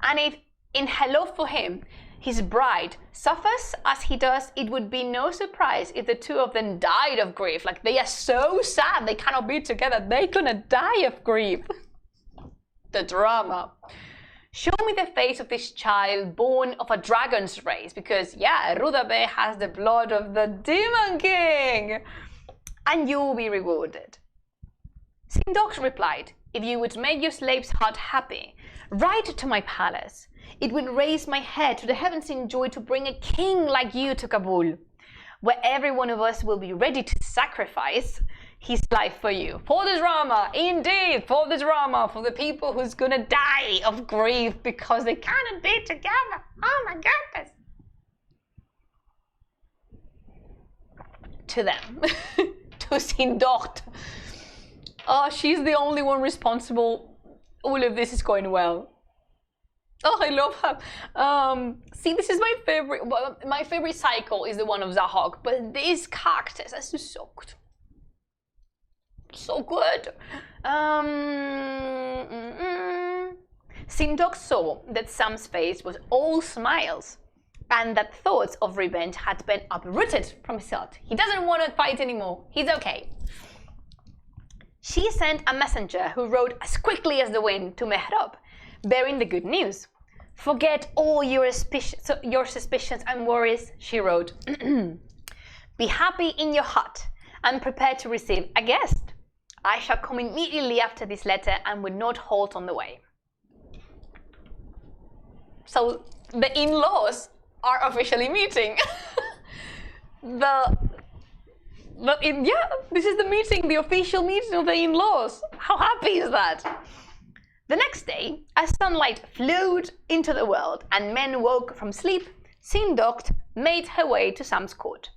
A: And if in her love for him, his bride suffers as he does, it would be no surprise if the two of them died of grief. Like, they are so sad they cannot be together. They're gonna die of grief. The drama. Show me the face of this child born of a dragon's race, because yeah, Rudabe has the blood of the Demon King, and you will be rewarded. Sindok replied, if you would make your slave's heart happy, ride to my palace. It would raise my head to the heavens in joy to bring a king like you to Kabul, where every one of us will be ready to sacrifice his life for you. For the drama, indeed, for the drama, for the people who's gonna die of grief because they cannot be together. Oh my goodness. To them, to Sindocht. Oh, she's the only one responsible. All of this is going well. Oh, I love her. See, this is my favorite. Well, my favorite cycle is the one of Zahog, but these characters are so good. So good. Sindocht saw that Sam's face was all smiles, and that thoughts of revenge had been uprooted from his heart. He doesn't want to fight anymore. He's okay. She sent a messenger who rode as quickly as the wind to Mehrab, bearing the good news. Forget all your suspicions and worries, she wrote. Be happy in your heart and prepare to receive a guest. I shall come immediately after this letter and will not halt on the way. So the in-laws are officially meeting. This is the meeting, the official meeting of the in-laws. How happy is that? The next day, as sunlight flowed into the world and men woke from sleep, Sindocht made her way to Sam's court,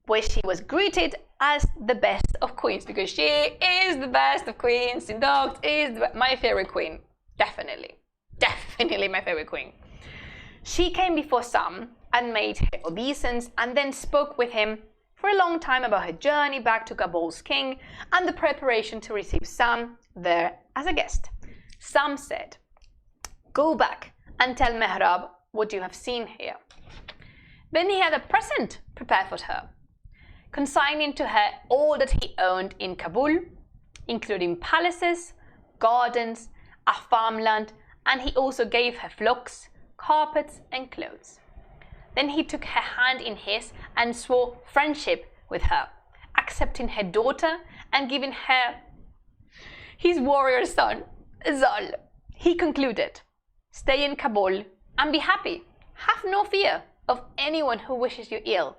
A: where she was greeted as the best of queens, because she is the best of queens. Sindocht is my favorite queen. Definitely my favorite queen. She came before Sam and made her obeisance and then spoke with him for a long time about her journey back to Kabul's king and the preparation to receive Sam there as a guest. Sam said, "Go back and tell Mehrab what you have seen here." Then he had a present prepared for her, consigning to her all that he owned in Kabul, including palaces, gardens, a farmland, and he also gave her flocks, carpets, and clothes. Then he took her hand in his and swore friendship with her, accepting her daughter and giving her his warrior son, Zal. He concluded, "Stay in Kabul and be happy. Have no fear of anyone who wishes you ill."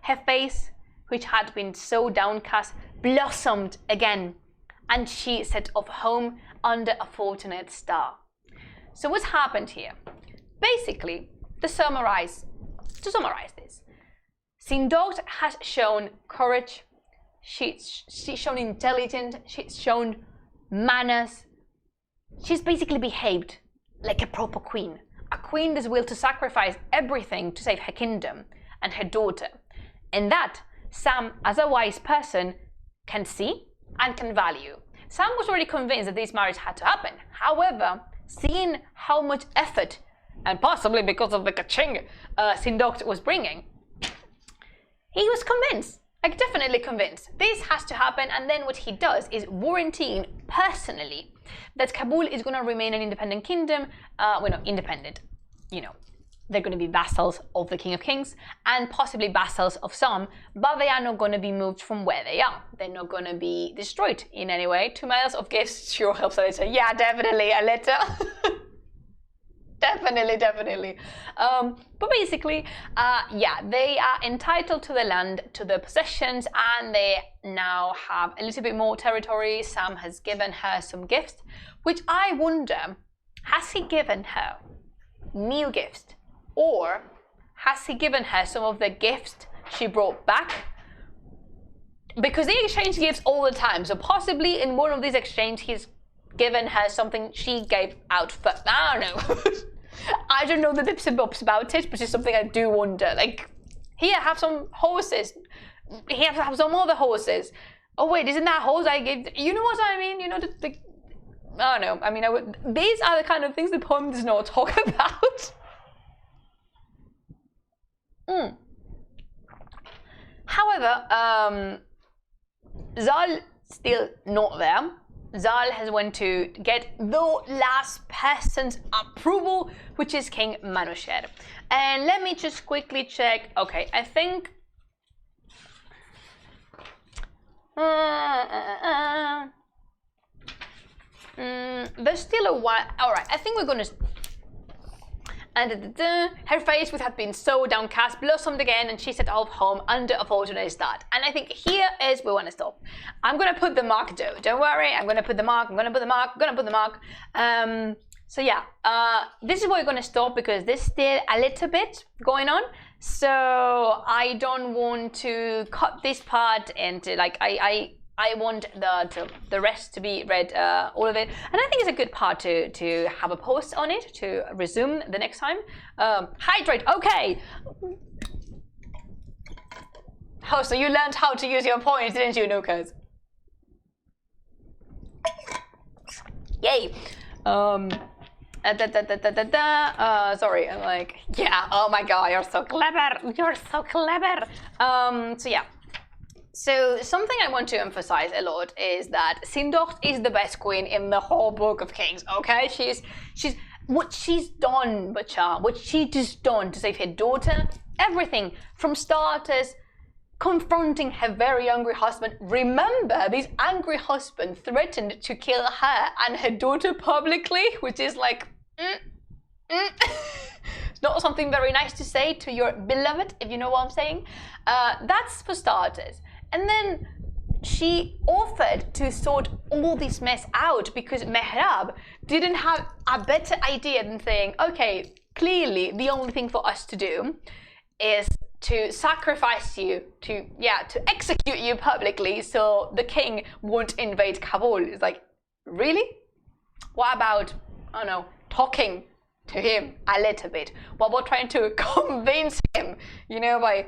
A: Her face, which had been so downcast, blossomed again, and she set off home under a fortunate star. So what's happened here? Basically, to summarize this, Sindocht has shown courage, she's shown intelligence, she's shown manners. She's basically behaved like a proper queen, a queen that's willing to sacrifice everything to save her kingdom and her daughter. And that Sam, as a wise person, can see and can value. Sam was already convinced that this marriage had to happen. However, seeing how much effort, and possibly because of the kaching Sindocht was bringing, he was convinced, like definitely convinced, this has to happen. And then what he does is warranting personally that Kabul is going to remain an independent kingdom. Well, not independent, they're going to be vassals of the King of Kings and possibly vassals of some, but they are not going to be moved from where they are. They're not going to be destroyed in any way. 2 miles of gifts sure helps a little. Yeah, definitely a little. Definitely. But basically, they are entitled to the land, to the possessions, and they now have a little bit more territory. Sam has given her some gifts, which I wonder, has he given her new gifts? Or has he given her some of the gifts she brought back? Because they exchange gifts all the time. So possibly in one of these exchanges, he's given her something she gave out first. I don't know. I don't know the bits and bobs about it, but it's something I do wonder. Like, here, have some horses. Here, have some other horses. Oh wait, isn't that horse I gave? You know what I mean? I don't know. I mean, these are the kind of things the poem does not talk about. However, Zal still not there. Zal has went to get the last person's approval, which is King Manusher. And let me just quickly check. Okay, I think there's still a while. All right, I think we're gonna. And her face, which had been so downcast, blossomed again, and she set off home under a fortunate start. And I think here is where we want to stop. I'm going to put the mark, though. Don't worry, I'm going to put the mark, I'm going to put the mark, I'm going to put the mark. So yeah, this is where we're going to stop because there's still a little bit going on. So I don't want to cut this part into, like, I want the rest to be read, all of it, and I think it's a good part to have a post on it to resume the next time. Hydrate, okay. Oh, so you learned how to use your points, didn't you, Nukas? Yay. Sorry, I'm like, yeah. Oh my God, you're so clever. You're so clever. So yeah. So something I want to emphasize a lot is that Sindocht is the best queen in the whole Book of Kings. Okay, she's what she's done, Bachar, what she just done to save her daughter. Everything from starters, confronting her very angry husband. Remember, this angry husband threatened to kill her and her daughter publicly, which is like, it's not something very nice to say to your beloved, if you know what I'm saying. That's for starters. And then she offered to sort all this mess out because Mehrab didn't have a better idea than saying, okay, clearly the only thing for us to do is to sacrifice you, to execute you publicly so the king won't invade Kabul. It's like, really? What about, I don't know, talking to him a little bit? What about trying to convince him, you know, by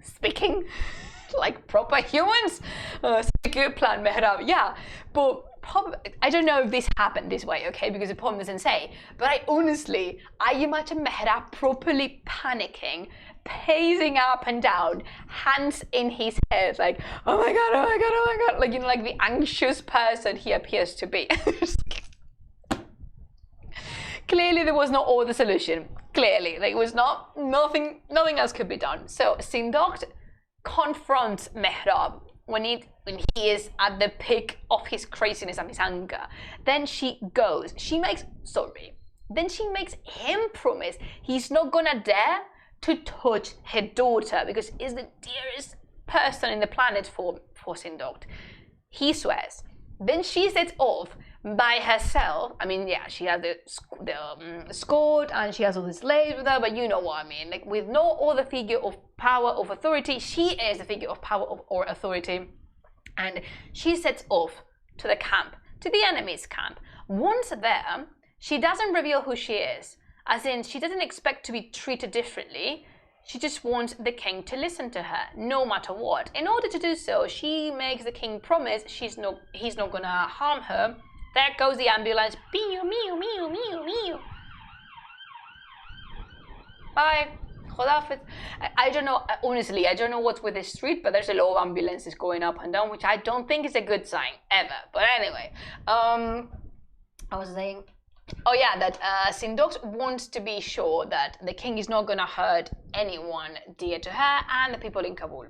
A: speaking like proper humans? It's a good plan, Mehrab. Yeah, but I don't know if this happened this way, okay, because the poem doesn't say, but I imagine Mehrab properly panicking, pacing up and down, hands in his head, like, oh my God, oh my God, oh my God, like, you know, like the anxious person he appears to be. Clearly there was not all the solution. Clearly, like, it was nothing else could be done. So Sindocht confronts Mehrab when he is at the peak of his craziness and his anger. Then she makes him promise he's not gonna dare to touch her daughter because he's the dearest person in the planet for Sindocht. He swears. Then she sets off by herself. I mean, yeah, she has the escort and she has all the slaves with her, but you know what I mean. Like, with no other figure of power, of authority, she is the figure of power or authority. And she sets off to the camp, to the enemy's camp. Once there, she doesn't reveal who she is. As in, she doesn't expect to be treated differently. She just wants the king to listen to her, no matter what. In order to do so, she makes the king promise he's not gonna harm her. There goes the ambulance. Meow, meow, meow, meow, meow. Bye. I don't know, honestly, I don't know what's with this street, but there's a lot of ambulances going up and down, which I don't think is a good sign, ever. But anyway, I was saying, oh yeah, that Sindocht wants to be sure that the king is not gonna hurt anyone dear to her and the people in Kabul.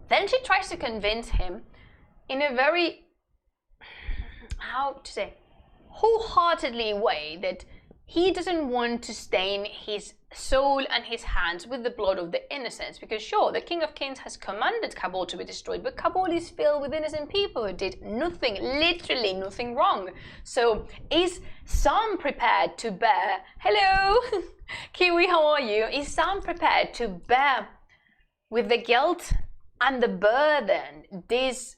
A: Then she tries to convince him in a very, how to say, wholeheartedly way that he doesn't want to stain his soul and his hands with the blood of the innocents. Because sure, the King of Kings has commanded Kabul to be destroyed, but Kabul is filled with innocent people who did nothing, literally nothing wrong. So is Sam prepared to bear, hello, Kiwi, how are you? Is Sam prepared to bear with the guilt and the burden this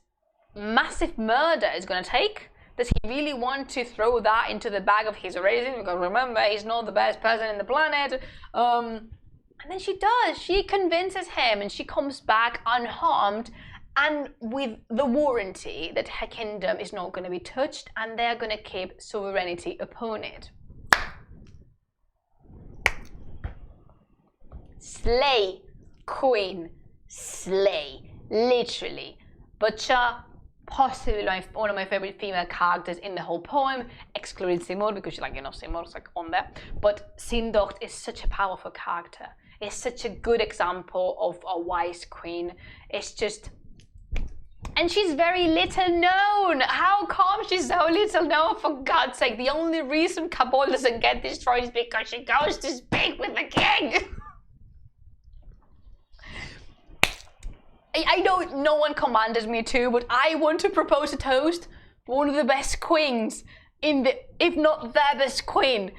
A: massive murder is going to take? Does he really want to throw that into the bag of his raising? Because remember, he's not the best person in the planet. And then she does. She convinces him and she comes back unharmed and with the warranty that her kingdom is not going to be touched and they're going to keep sovereignty upon it. Slay, queen, slay. Literally. Butcher, possibly one of my favorite female characters in the whole poem, excluding Seymour, because she's like, you know, Seymour's like on there. But Sindocht is such a powerful character. It's such a good example of a wise queen. It's just And she's very little known. How come she's so little known? For God's sake, the only reason Kabul doesn't get destroyed is because she goes to speak with the king. I know no one commanded me to, but I want to propose a toast for one of the best queens in the, if not the best queen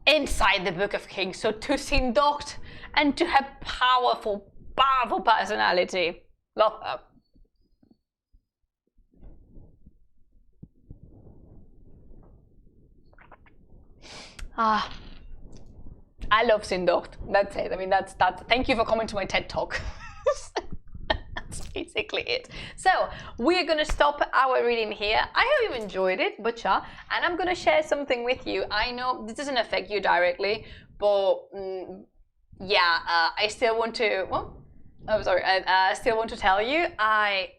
A: inside the Book of Kings. So to Sindocht and to her powerful personality. Love her. I love Sindocht. That's it. I mean, that's. Thank you for coming to my TED Talk. That's basically it. So we're gonna stop our reading here. I hope you enjoyed it, Butcha, and I'm gonna share something with you. I know this doesn't affect you directly, but yeah, I still want to. Well, oh, sorry. I still want to tell you. I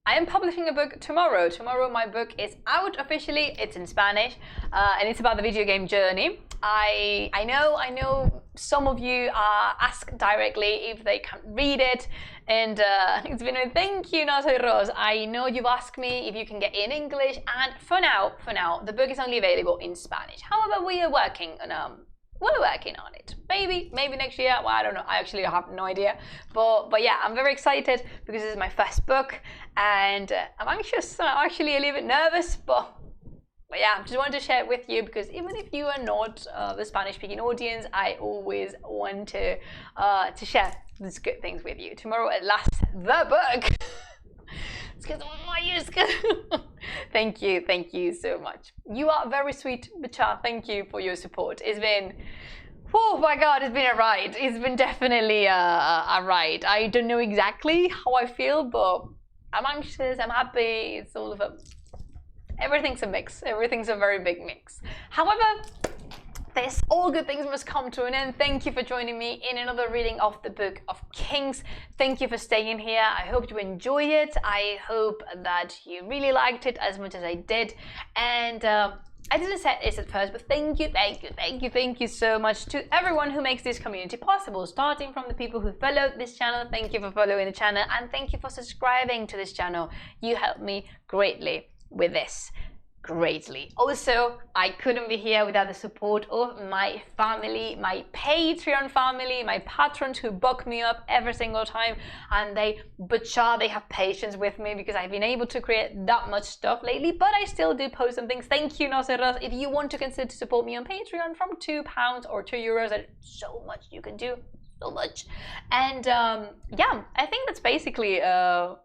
A: am publishing a book tomorrow. Tomorrow my book is out officially. It's in Spanish, and it's about the video game journey. I know some of you ask directly if they can read it, and it's been a thank you, Nasa Rose. I know you've asked me if you can get in English, and for now, the book is only available in Spanish. However, we are working on it. Maybe next year. Well, I don't know. I actually have no idea. But yeah, I'm very excited because this is my first book, and I'm anxious. I'm actually a little bit nervous, but yeah, just wanted to share it with you because even if you are not the Spanish-speaking audience, I always want to share these good things with you. Tomorrow at last, the book. It's because thank you so much. You are very sweet, Bacha. Thank you for your support. It's been, oh my God, it's been a ride. It's been definitely a ride. I don't know exactly how I feel, but I'm anxious, I'm happy. It's all of a, everything's a mix. Everything's a very big mix. However, this all good things must come to an end. Thank you for joining me in another reading of the Book of Kings. Thank you for staying here. I hope you enjoy it. I hope that you really liked it as much as I did. And I didn't say this at first, but thank you so much to everyone who makes this community possible, starting from the people who follow this channel. Thank you for following the channel, and thank you for subscribing to this channel. You help me greatly with this. Greatly. Also, I couldn't be here without the support of my family, my Patreon family, my patrons who buck me up every single time, and they have patience with me because I've been able to create that much stuff lately, but I still do post some things. Thank you, Noseras. If you want to consider to support me on Patreon from £2 or €2, there's so much you can do, so much. And yeah, I think that's basically it.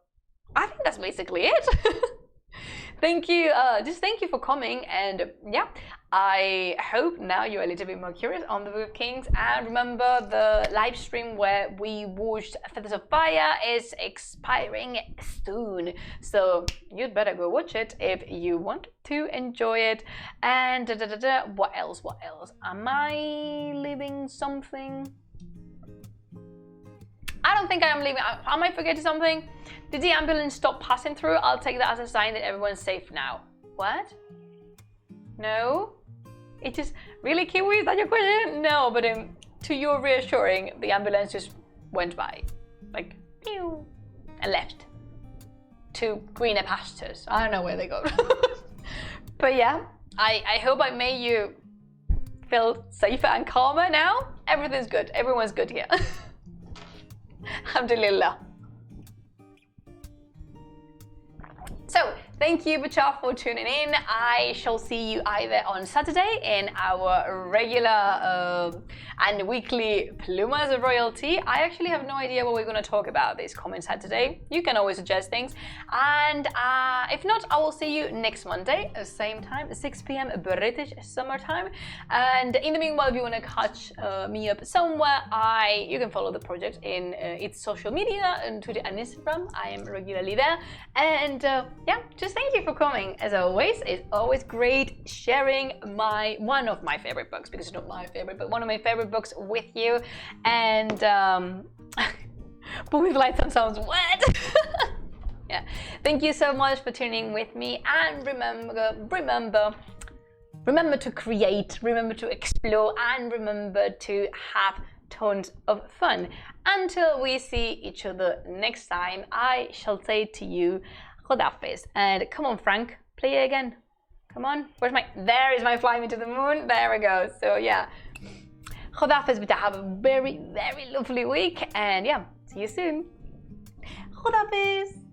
A: Thank you, just thank you for coming, and yeah, I hope now you're a little bit more curious on the Book of Kings. And remember, the live stream where we watched Feathers of Fire is expiring soon, so you'd better go watch it if you want to enjoy it. And what else? Am I leaving something? I don't think I am leaving. Am I forgetting something? Did the ambulance stop passing through? I'll take that as a sign that everyone's safe now. What? No? It just... Really, Kiwi? Is that your question? No, but to your reassuring, the ambulance just went by. Like, pew, and left. To greener pastures. I don't know where they go. But yeah, I hope I made you feel safer and calmer now. Everything's good. Everyone's good here. Alhamdulillah. So, thank you, Bacha, for tuning in. I shall see you either on Saturday in our regular and weekly Plumas of Royalty. I actually have no idea what we're going to talk about this coming Saturday. You can always suggest things. And if not, I will see you next Monday, same time, 6 p.m. British summertime. And in the meanwhile, if you want to catch me up somewhere, you can follow the project in its social media, on Twitter and Instagram. I am regularly there. And yeah, just thank you for coming. As always, it's always great sharing one of my favorite books, because it's not my favorite, but one of my favorite books with you. And but with lights and sounds, what? Yeah, thank you so much for tuning with me, and remember to create, remember to explore, and remember to have tons of fun. Until we see each other next time, I shall say to you, Khudafis. And come on, Frank, play it again. Come on. Where's my... There is my fly me to the moon. There we go. So, yeah. Khudafis, but have a very, very lovely week. And, yeah, see you soon. Khudafis.